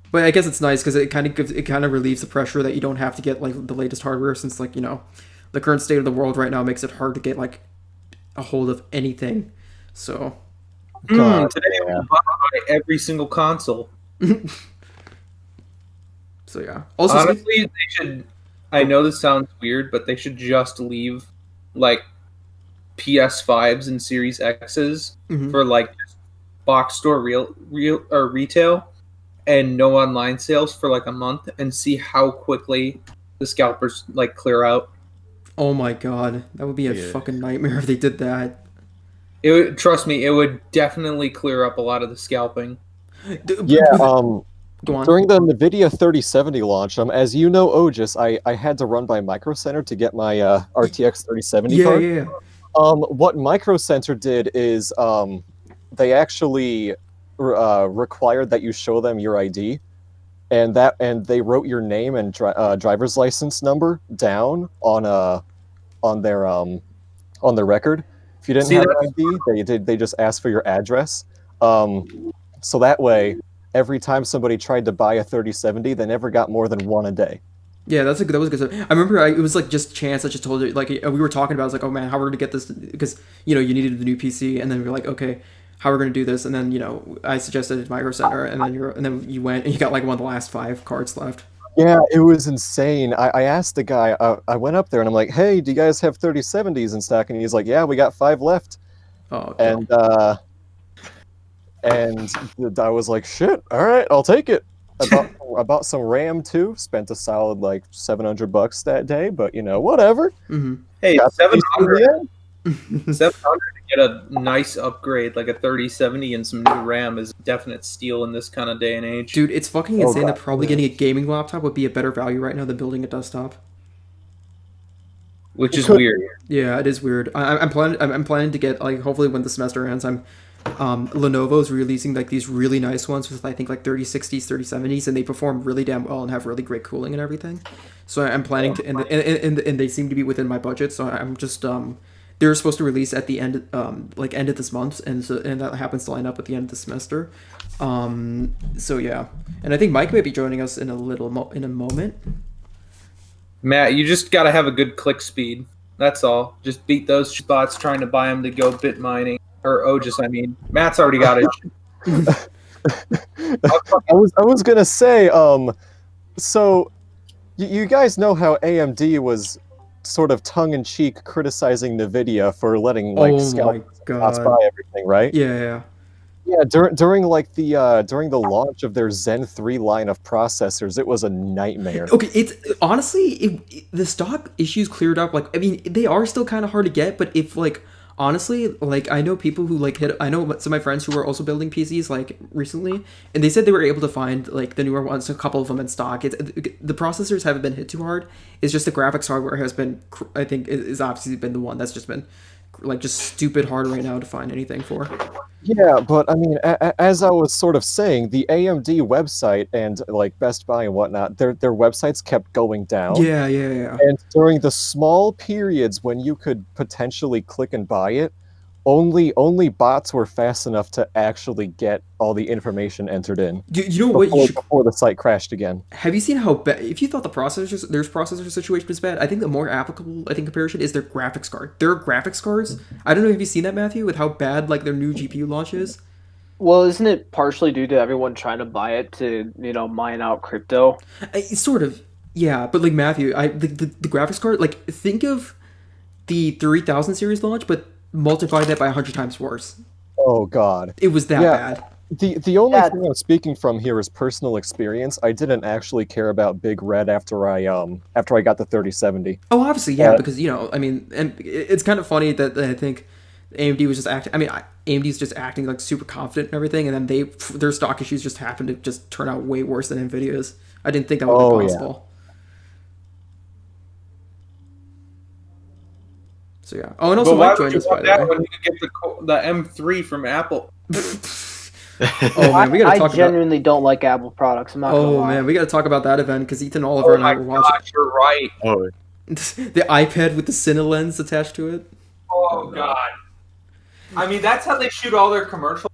but I guess it's nice because it kind of relieves the pressure that you don't have to get like the latest hardware, since like the current state of the world right now makes it hard to get like a hold of anything. So today we'll buy every single console. So yeah. Also, honestly, they should. I know this sounds weird, but they should just leave like PS5s and Series X's for like box store real or retail and no online sales for like a month, and see how quickly the scalpers like clear out. Oh my god, that would be a fucking nightmare if they did that. Trust me, it would definitely clear up a lot of the scalping. Yeah, Go on. During the NVIDIA 3070 launch, as you know, Ojas, I had to run by Micro Center to get my RTX 3070 card. Yeah. What Micro Center did is they actually required that you show them your ID, and they wrote your name and driver's license number down on their record. If you didn't have an ID, they just asked for your address. So that way, every time somebody tried to buy a 3070, they never got more than one a day. Yeah, that was good stuff. I remember it was like just chance. I just told you, like we were talking about. I was like, oh man, how we're gonna get this, because you needed the new PC, and then we were like, okay, how we're gonna do this, and then I suggested Micro Center, and then you went and you got like one of the last 5 cards left. Yeah, it was insane. I asked the guy. I went up there and I'm like, hey, do you guys have 3070s in stock? And he's like, yeah, we got 5 left. Oh, okay. And I was like, shit, all right, I'll take it. I bought some RAM too. Spent a solid like $700 that day, but whatever. Mm-hmm. Hey, 700 to get a nice upgrade like a 3070 and some new RAM is definite steal in this kind of day and age. Dude, it's fucking insane that probably getting a gaming laptop would be a better value right now than building a desktop. Which is weird. Yeah, it is weird. I'm planning to get, like, hopefully when the semester ends, Lenovo's releasing like these really nice ones with I think like 3060s, 3070s, and they perform really damn well and have really great cooling and everything. So I'm planning to, and they seem to be within my budget. So I'm just they're supposed to release at the end end of this month, and that happens to line up at the end of the semester. So yeah, and I think Mike might be joining us in a moment. Matt, you just gotta have a good click speed. That's all. Just beat those bots trying to buy them to go bit mining. Or Ojas, I mean. Matt's already got it. I was gonna say, so you guys know how AMD was sort of tongue-in-cheek criticizing NVIDIA for letting like Oh my scalpers god. buy everything, right? Yeah. Yeah, during the launch of their Zen 3 line of processors, it was a nightmare. Okay, it's honestly the stock issues cleared up. Like, I mean, they are still kind of hard to get, but if like honestly, like I know people who like hit. I know some of my friends who were also building PCs like recently, and they said they were able to find like the newer ones, a couple of them in stock. It's the processors haven't been hit too hard. It's just the graphics hardware has been. I think is obviously been the one that's just been like just stupid hard right now to find anything for. Yeah, but I mean, as I was sort of saying, the AMD website and like Best Buy and whatnot, their websites kept going down. Yeah. And during the small periods when you could potentially click and buy it, only bots were fast enough to actually get all the information entered in. You know what? Before the site crashed again. Have you seen how bad? If you thought their processor situation was bad, I think the more applicable comparison is their graphics card. Their graphics cards. I don't know if you've seen that, Matthew, with how bad like their new GPU launch is. Well, isn't it partially due to everyone trying to buy it to mine out crypto? Sort of, yeah. But like Matthew, the graphics card. Like think of the 3000 series launch, but multiply that by 100 times worse. Oh God, it was that bad. The only thing I'm speaking from here is personal experience. I didn't actually care about Big Red after I got the 3070. Oh, obviously, yeah, because I mean, and it's kind of funny that I think AMD was just acting. I mean, AMD's just acting like super confident and everything, and then their stock issues just happened to just turn out way worse than Nvidia's. I didn't think that would be possible. Yeah. So yeah. Oh, and also but why Mike would joined you us, by want the that way. when you could get the M3 from Apple? Oh man, we gotta talk I genuinely don't like Apple products. I'm not gonna lie. Man, we gotta talk about that event because Ethan Oliver and I were watching. God, you're right. Oh, the iPad with the Cine lens attached to it. Oh God. I mean, that's how they shoot all their commercials.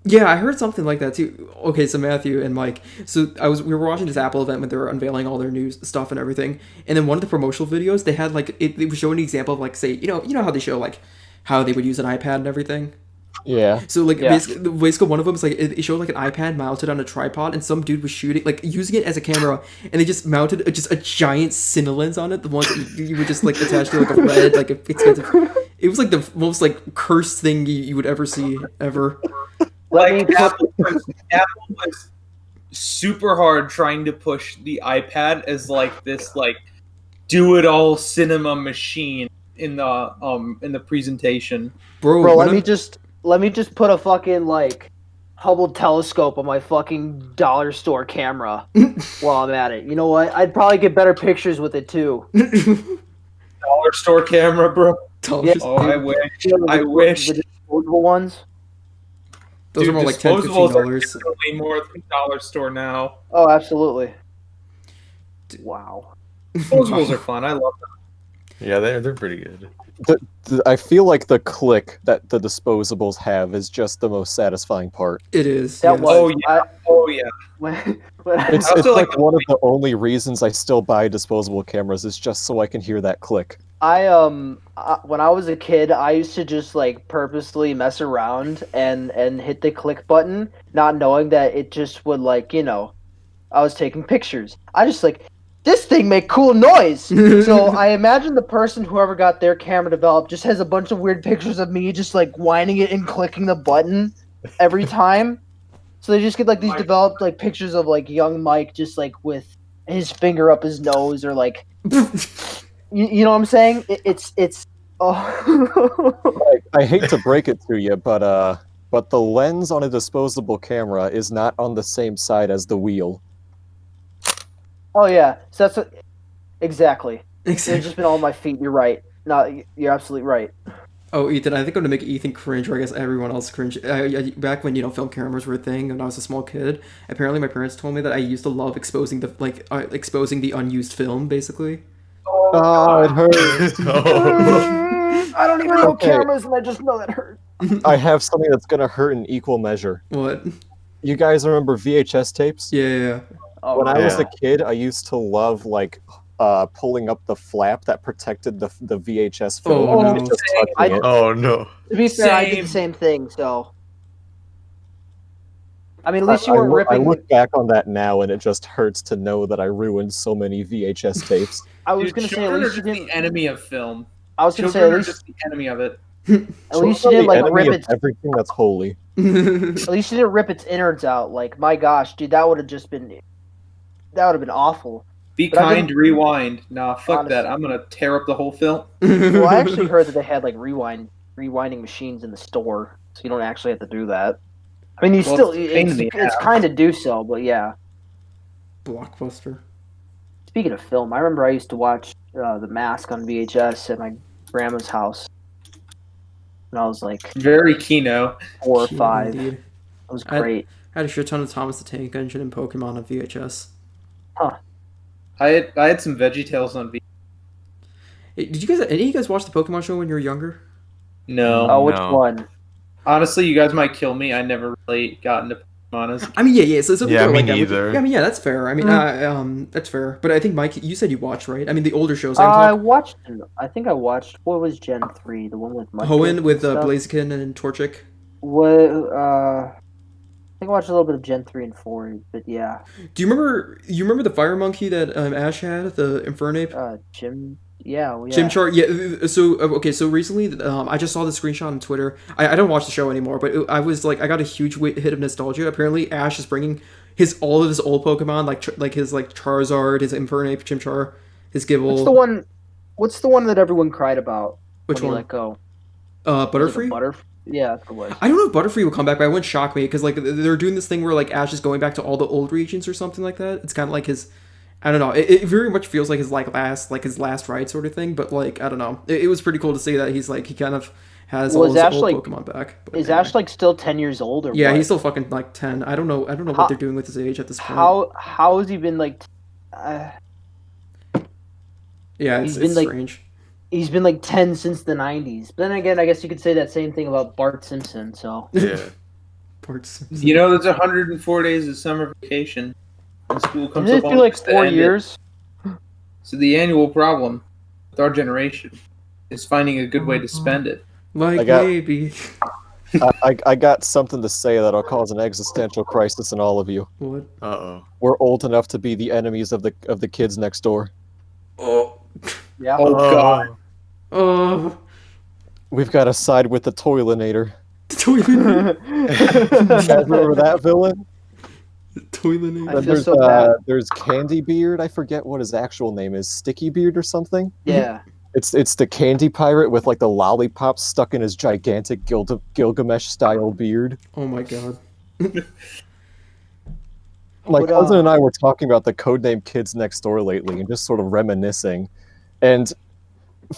Yeah, I heard something like that too. Okay, so Matthew and Mike, we were watching this Apple event when they were unveiling all their new stuff and everything, and then one of the promotional videos they had like it was showing an example of like say you know how they show like how they would use an iPad and everything. Yeah. So like basically one of them is like it showed like an iPad mounted on a tripod and some dude was shooting like using it as a camera and they just mounted just a giant Cine lens on it, the one that you would just like attach to like a red like a expensive. It was like the most like cursed thing you would ever see ever. Like Apple was super hard trying to push the iPad as like this like do it all cinema machine in the presentation. Bro, let me just put a fucking like Hubble telescope on my fucking dollar store camera while I'm at it. You know what? I'd probably get better pictures with it too. Dollar store camera, bro. Yeah, oh, I wish. The disposable ones. Those are more like $10, $15. Are more than dollar store now. Oh, absolutely. Wow. Disposables are fun. I love them. Yeah, they're pretty good. I feel like the click that the disposables have is just the most satisfying part. It is. That was. Oh yeah. It's like one of the only reasons I still buy disposable cameras is just so I can hear that click. When I was a kid, I used to just like purposely mess around and hit the click button, not knowing that it just would like I was taking pictures. I just like this thing make cool noise. So I imagine the person whoever got their camera developed just has a bunch of weird pictures of me just like whining it and clicking the button every time. So they just get like these developed like pictures of like young Mike just like with his finger up his nose or like. You know what I'm saying? It's oh. I hate to break it to you, but the lens on a disposable camera is not on the same side as the wheel. Oh yeah, so that's what, exactly. It's just been all my feet. You're right. No, you're absolutely right. Oh, Ethan, I think I'm gonna make Ethan cringe, or I guess everyone else cringe. Back when film cameras were a thing, and I was a small kid, apparently my parents told me that I used to love exposing the unused film, basically. Oh, it hurts. I don't even know cameras, and I just know that hurt. I have something that's gonna hurt in equal measure. What? You guys remember VHS tapes? Yeah. Oh, when I was a kid, I used to love like pulling up the flap that protected the VHS film. Oh, and no. just touching it. Oh no. To be fair, I did the same thing. So I mean, at least you weren't I ripping. look back on that now, and it just hurts to know that I ruined so many VHS tapes. I was Dude, gonna say at children are least you just didn't. the enemy of film. I was gonna say Children at are least just the enemy of it. at least Children you are didn't the like enemy rip of its. everything that's holy. At least you didn't rip its innards out. Like my gosh, dude, that would have just been. That would have been awful. Be But I kind, rewind. Nah, fuck that. Honestly. I'm gonna tear up the whole film. Well, I actually heard that they had like rewinding machines in the store, so you don't actually have to do that. I mean, you Well, still it's a pain in the it's ass. kind of do so, but yeah. Blockbuster. Speaking of film, I remember I used to watch The Mask on VHS at my grandma's house when I was like Very Kino. 4 or Kino, 5. It indeed. was I- great. I had a shit ton of Thomas the Tank Engine and Pokemon on VHS. I had some VeggieTales on V. Hey, did you guys? Any of you guys watch the Pokemon show when you were younger? No. Oh, which no. one? Honestly, you guys might kill me. I never really got into Pokemon as a I mean, yeah. So some Yeah, people are me like that. neither. Yeah, I mean, yeah, that's fair. I mean, that's fair. But I think Mike, you said you watched, right? I mean, the older shows. I watched. I think I watched. What was Gen 3? The one with Mudkip Hoenn with and stuff? Blaziken and Torchic. What? I think I watched a little bit of Gen 3 and 4, but yeah. Do you remember? You remember the fire monkey that Ash had, the Infernape? Jim. Yeah, well, yeah. Chimchar, yeah. So okay, so recently, I just saw the screenshot on Twitter. I don't watch the show anymore, but I was like, I got a huge hit of nostalgia. Apparently, Ash is bringing all of his old Pokemon, like his Charizard, his Infernape, Chimchar, his Gible. What's the one that everyone cried about? Which when one? He let go. Butterfree. Yeah, that's the one. I don't know if Butterfree will come back, but it wouldn't shock me because like they're doing this thing where like Ash is going back to all the old regions or something like that. It's kind of like his. I don't know. It very much feels like his last ride sort of thing. But like I don't know. It was pretty cool to see that he kind of has all his old Pokemon back. But is anyway. Ash like still 10 years old or Yeah, what? he's still fucking like 10. I don't know what they're doing with his age at this point. How has he been like? Yeah, he's it's been, like- strange. He's been like 10 since the 90s. But then again, I guess you could say that same thing about Bart Simpson. So Yeah. Parts. You know, there's 104 days of summer vacation. And school comes didn't up it be like almost to 4 end it. years? So the annual problem with our generation is finding a good way to spend it. Like I got- maybe. I got something to say that'll cause an existential crisis in all of you. What? Uh-oh. We're old enough to be the enemies of the kids next door. Oh. Yeah. Oh god. Oh. We've got to side with the Toilinator. Toilet. You guys remember that villain? Toilet. I feel There's so bad. there's Candy Beard. I forget what his actual name is. Sticky Beard or something. Yeah. It's the candy pirate with like the lollipops stuck in his gigantic Gilgamesh style beard. Oh my god. My What, cousin and I were talking about the codename Kids Next Door lately and just sort of reminiscing. And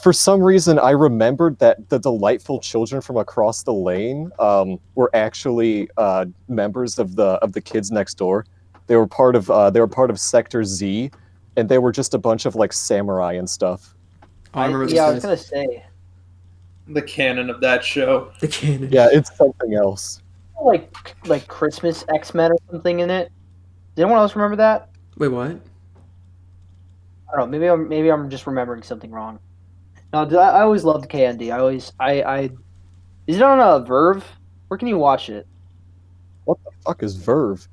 for some reason, I remembered that the delightful children from across the lane were actually members of the Kids Next Door. They were part of Sector Z, and they were just a bunch of like samurai and stuff. I remember this. Yeah, I was guys. gonna say The canon of that show. The cannon. Yeah, it's something else. like Christmas X-Men or something in it. Did anyone else remember that? Wait, what? I don't know. Maybe I'm just remembering something wrong. No, I always loved KND. Is it on a Verve? Where can you watch it? What the fuck is Verve?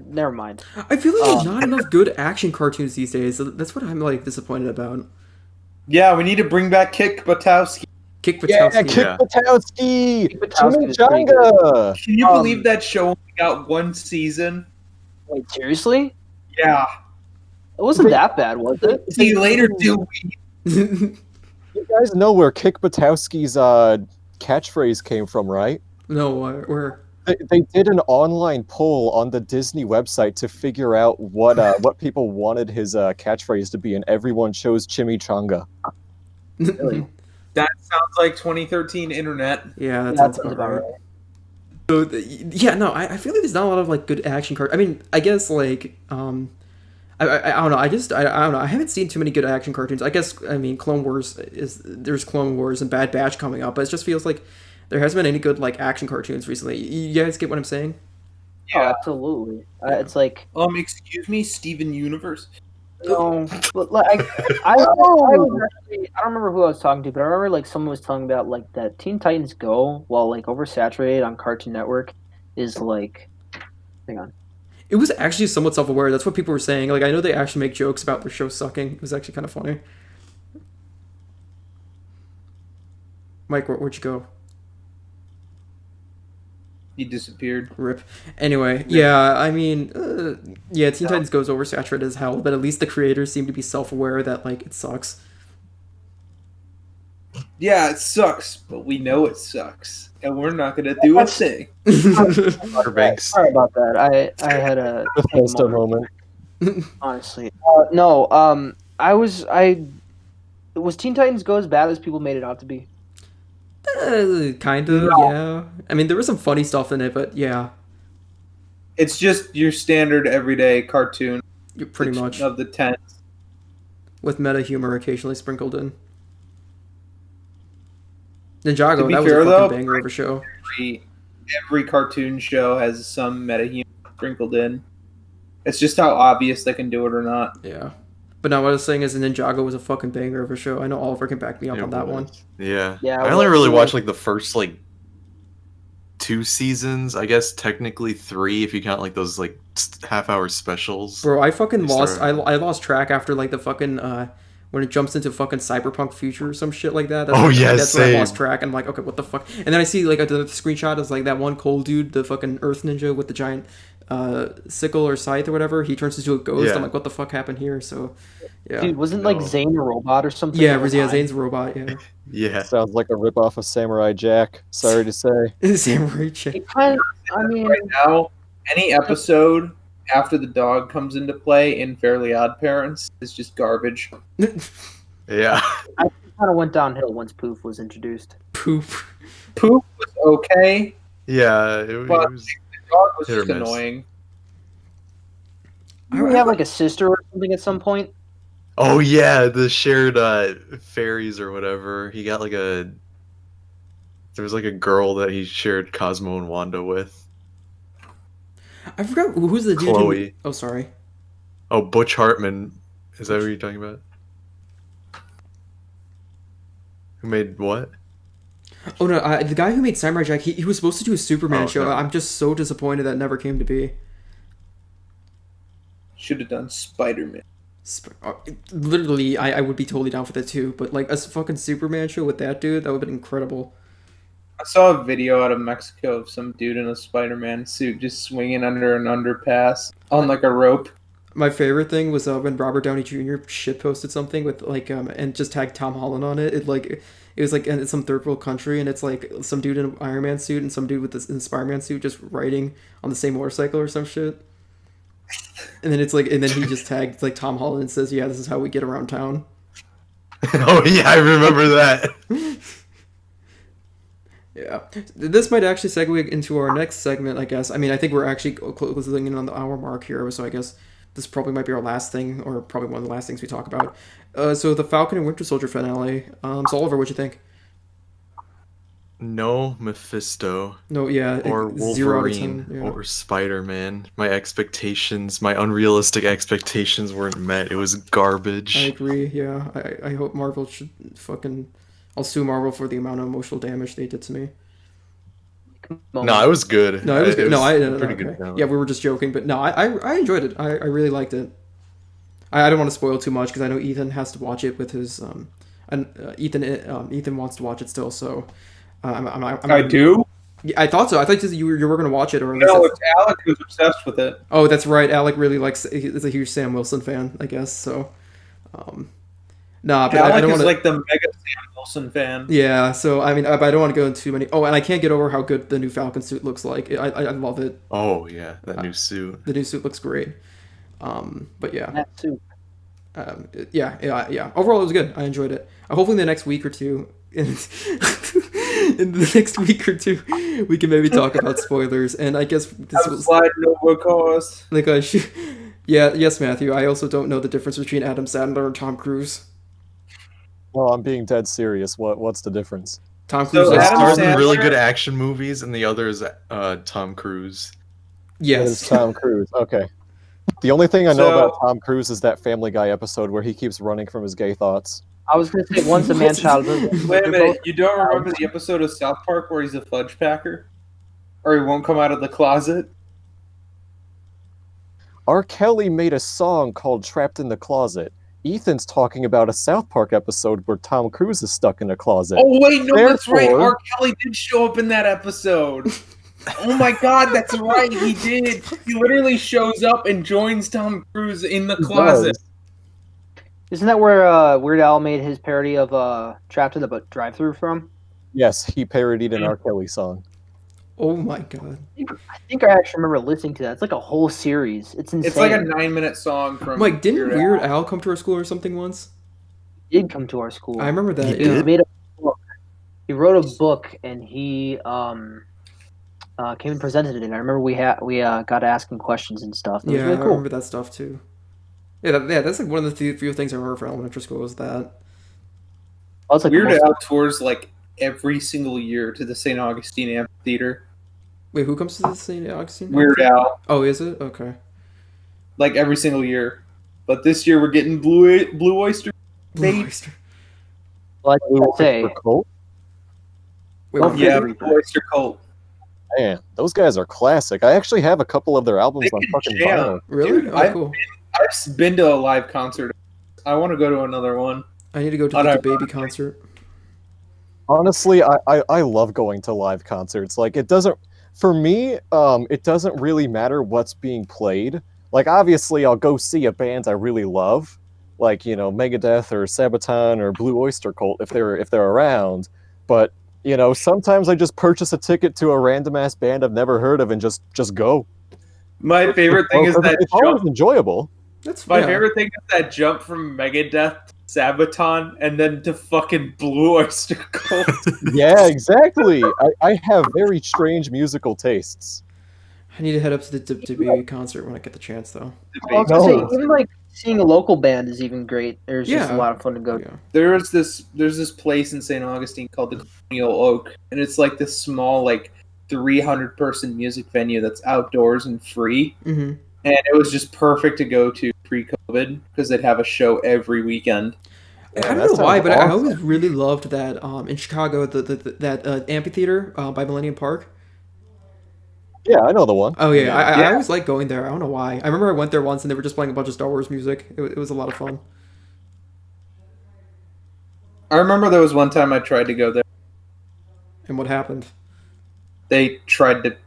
Never mind. I feel like there's not enough good action cartoons these days. That's what I'm like disappointed about. Yeah, we need to bring back Kick Buttowski. Kick Yeah, Patowski. Kick Yeah. Patowski! Kick Buttowski was pretty Chimichanga! Can you Um, believe that show only got one season? Wait, seriously? Yeah. It wasn't that bad, was it? See you later, Dewey. You guys know where Kick Buttowski's catchphrase came from, right? No, where? They did an online poll on the Disney website to figure out what people wanted his catchphrase to be, and everyone chose Chimichanga. Really? That sounds like 2013 internet. Yeah, that That sounds sounds about about right. right. So yeah, no, I feel like there's not a lot of like good action cartoons. I mean, I guess like I don't know. I don't know. I haven't seen too many good action cartoons. I guess Clone Wars there's Clone Wars and Bad Batch coming up, but it just feels like there hasn't been any good like action cartoons recently. You guys get what I'm saying? Oh, absolutely. It's like Excuse me, Steven Universe. no, but like I was actually, I don't remember who I was talking to, but I remember like someone was talking about like that Teen Titans Go, while like oversaturated on Cartoon Network, is like Hang on. It was actually somewhat self-aware. That's what people were saying. Like, I know they actually make jokes about their show sucking. It was actually kind of funny. Mike, where'd you go? He disappeared. Rip. Anyway, yeah, I mean, yeah, Teen Titans Go is oversaturated as hell, but at least the creators seem to be self-aware that, like, it sucks. Yeah, it sucks, but we know it sucks, and we're not gonna do a thing. Banks. Sorry about that. I had a Bethesda moment. honestly. No, was Teen Titans Go as bad as people made it out to be? Kind of, yeah. I mean, there was some funny stuff in it, but yeah, It's just your standard everyday cartoon pretty much. of the 10. With meta humor occasionally sprinkled in. Ninjago, To be that was fair, a fucking though, banger of a show. Every cartoon show has some meta humor sprinkled in. It's just how obvious they can do it or not. Yeah. But now what I was saying is Ninjago was a fucking banger of a show. I know Oliver can back me up on that one. Yeah. Yeah, I only well, really yeah. watched like the first like 2 seasons. I guess technically 3 if you count like those like half-hour specials. Bro, I fucking They lost. started- I lost track after like the fucking when it jumps into fucking cyberpunk future or some shit like that. Oh, yeah, that's when I same. lost track. I'm like, okay, what the fuck? And then I see like the screenshot is like that one cold dude, the fucking Earth Ninja with the giant sickle or scythe or whatever. He turns into a ghost. Yeah. I'm like, what the fuck happened here? So, yeah, Dude, wasn't like No. Zane a robot or something? yeah, at the time? Zane's a robot. Yeah, Yeah. Sounds like a ripoff of Samurai Jack. Sorry to say. Samurai chick. It kind of, I mean, Right now, any episode after the dog comes into play in Fairly Odd Parents is just garbage. Yeah. kind of went downhill once Poof was introduced. Poop. Poop was okay. Yeah. It But- was The dog was Hit or just miss. annoying. Didn't he have like a sister or something at some point? Oh yeah, the shared fairies or whatever. He got like a there was like a girl that he shared Cosmo and Wanda with. I forgot who's the dude. Chloe. Oh, sorry. Oh, Butch Hartman. Is that what you're talking about? Who made what? Oh no, the guy who made Samurai Jack, he was supposed to do a Superman Oh, show. no. I'm just so disappointed that never came to be. Should have done Spider-Man. Literally, I would be totally down for that too. But like a fucking Superman show with that dude, that would have been incredible. I saw a video out of Mexico of some dude in a Spider-Man suit just swinging under an underpass on like a rope. My favorite thing was when Robert Downey Jr. shitposted something with like and just tagged Tom Holland on it. It was like in some third world country, and it's like some dude in an Iron Man suit and some dude with this in Spider-Man suit just riding on the same motorcycle or some shit. And then it's like, and then he just tagged like Tom Holland and says, "Yeah, this is how we get around town." Oh yeah, I remember that. Yeah, this might actually segue into our next segment, I guess. I mean, I think we're actually closing in on the hour mark here, so I guess this probably might be our last thing, or probably one of the last things we talk about. So the Falcon and Winter Soldier finale. So Oliver, what'd you think? No Mephisto No, yeah, or 0 out of Wolverine 10, yeah. or Spider-Man. My expectations, my unrealistic expectations weren't met. It was I garbage. agree. Yeah, I hope Marvel should fucking. I'll sue Marvel for the amount of emotional damage they did to me. No, it was good. No, it was good. No, pretty okay. good. Yeah, we were just joking, but no, I enjoyed it. I really liked it. I don't want to spoil too much because I know Ethan has to watch it with his Ethan wants to watch it still, so I do? Yeah, I thought so. I thought you were going to watch it, or at least No, that's- it's Alec who's obsessed with it. oh, that's right. Alec really likes. He's a huge Sam Wilson fan, I guess. So, nah, but I Alec don't is want to. like the mega Sam Wilson fan. Yeah, so I mean, I don't want to go into too many. Oh, and I can't get over how good the new Falcon suit looks like. I love it. Oh yeah, that new suit. The new suit looks great. But yeah. That too. Yeah. Overall, it was good. I enjoyed it. Hopefully, in the next week or two, in the next week or two, we can maybe talk about spoilers. And I guess this I'm was sliding over cars. like a yes, Matthew. I also don't know the difference between Adam Sandler and Tom Cruise. Well, I'm being dead serious. What's the difference? Tom So Cruise. One is- Adam stars in really Sandler- good action movies, and the other is Tom Cruise. It is yes. Tom Cruise. Okay. The only thing I know So- about Tom Cruise is that Family Guy episode where he keeps running from his gay thoughts. I was gonna say once a man's child. Wait a minute, you don't remember the episode of South Park where he's a fudge packer? Or he won't come out of the closet? R. Kelly made a song called Trapped in the Closet. Ethan's talking about a South Park episode where Tom Cruise is stuck in a closet. Oh wait, no, that's right. Therefore- R. Kelly did show up in that episode. Oh my god, that's right. He did. He literally shows up and joins Tom Cruise in the He closet. does. Isn't that where Weird Al made his parody of Trapped in the Drive-Thru from? Yes, he parodied an R. Kelly song. Oh my god. I think I actually remember listening to that. It's like a whole series. It's insane. It's like a 9-minute song from Mike, didn't Weird Al come to our school or something once? He did come to our school. I remember that. He Yeah. did? He made a book. He wrote a book and he came and presented it. And I remember we got asking questions and stuff. It was Yeah, really I cool. remember that stuff too. Yeah, that's like one of the few things I remember from elementary school was that. Oh, it's like the Weird most- Al tours like every single year to the St. Augustine Amphitheater. Wait, who comes to the St. Augustine? Weird Al, Oh, is it? Okay. like every single year. But this year we're getting Blue Oyster. Blue They- Oyster. like Blue I say, Oyster Cult? Wait, Oh, what? Yeah, everything. Blue Oyster Cult. Man, those guys are classic. I actually have a couple of their albums They on can fucking jam. vinyl. Really? Dude, Oh, cool. I've been to a live concert. I want to go to another one. I need to go to the baby concert. Honestly, I love going to live concerts. Like, it doesn't, for me, it doesn't really matter what's being played. Like, obviously, I'll go see a band I really love, like, you know, Megadeth or Sabaton or Blue Oyster Cult if they're around. But, you know, sometimes I just purchase a ticket to a random ass band I've never heard of and just go. My favorite thing is that It's always jump. enjoyable. That's My yeah. favorite thing is that jump from Megadeth to Sabaton and then to fucking Blue Oyster Cult. Yeah, exactly. I have very strange musical tastes. I need to head up to the baby concert when I get the chance, though. I was gonna say, No. even like seeing a local band is even great. There's just a Yeah. lot of fun to go to. Yeah. There's this place in St. Augustine called the Colonial Oak, and it's like this small, like 300-person music venue that's outdoors and free. Mm-hmm. And it was just perfect to go to pre-COVID because they'd have a show every weekend. I that don't know sounds why, but I awesome. always really loved that in Chicago, that amphitheater by Millennium Park. Yeah, I know the one. Oh yeah, I Yeah. always like going there. I don't know why. I remember I went there once and they were just playing a bunch of Star Wars music. It was a lot of fun. I remember there was one time I tried to go there. And what happened? They tried to,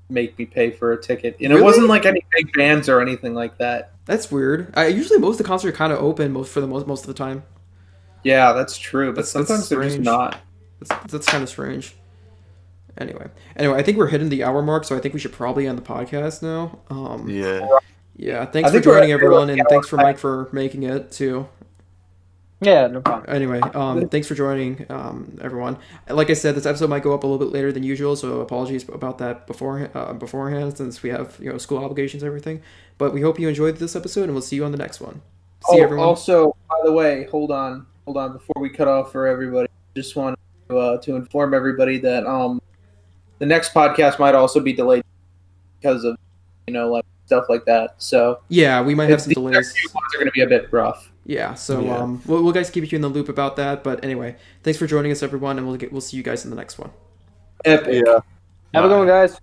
make me pay for a ticket. And Really? it wasn't like any big bands or anything like that. That's weird. Usually most of the concerts are kind of open most of the time. Yeah, that's true. But That's sometimes they're just strange. not. That's kind of strange. Anyway, I think we're hitting the hour mark, so I think we should probably end the podcast now. Yeah. Yeah, I thanks for think we're joining at everyone, and the hour thanks for mark. Mike for making it too. Yeah, no problem. Anyway, thanks for joining, everyone. Like I said, this episode might go up a little bit later than usual, so apologies about that beforehand, since we have school obligations and everything. But we hope you enjoyed this episode, and we'll see you on the next one. See you, everyone. Also, by the way, hold on, before we cut off for everybody, just want to inform everybody that the next podcast might also be delayed because of like stuff like that. So Yeah, we might have some these delays. next few ones are going to be a bit rough. Yeah, so Yeah. we'll guys keep you in the loop about that. But anyway, thanks for joining us, everyone, and we'll see you guys in the next one. Epic. Yeah. Have a good one, guys.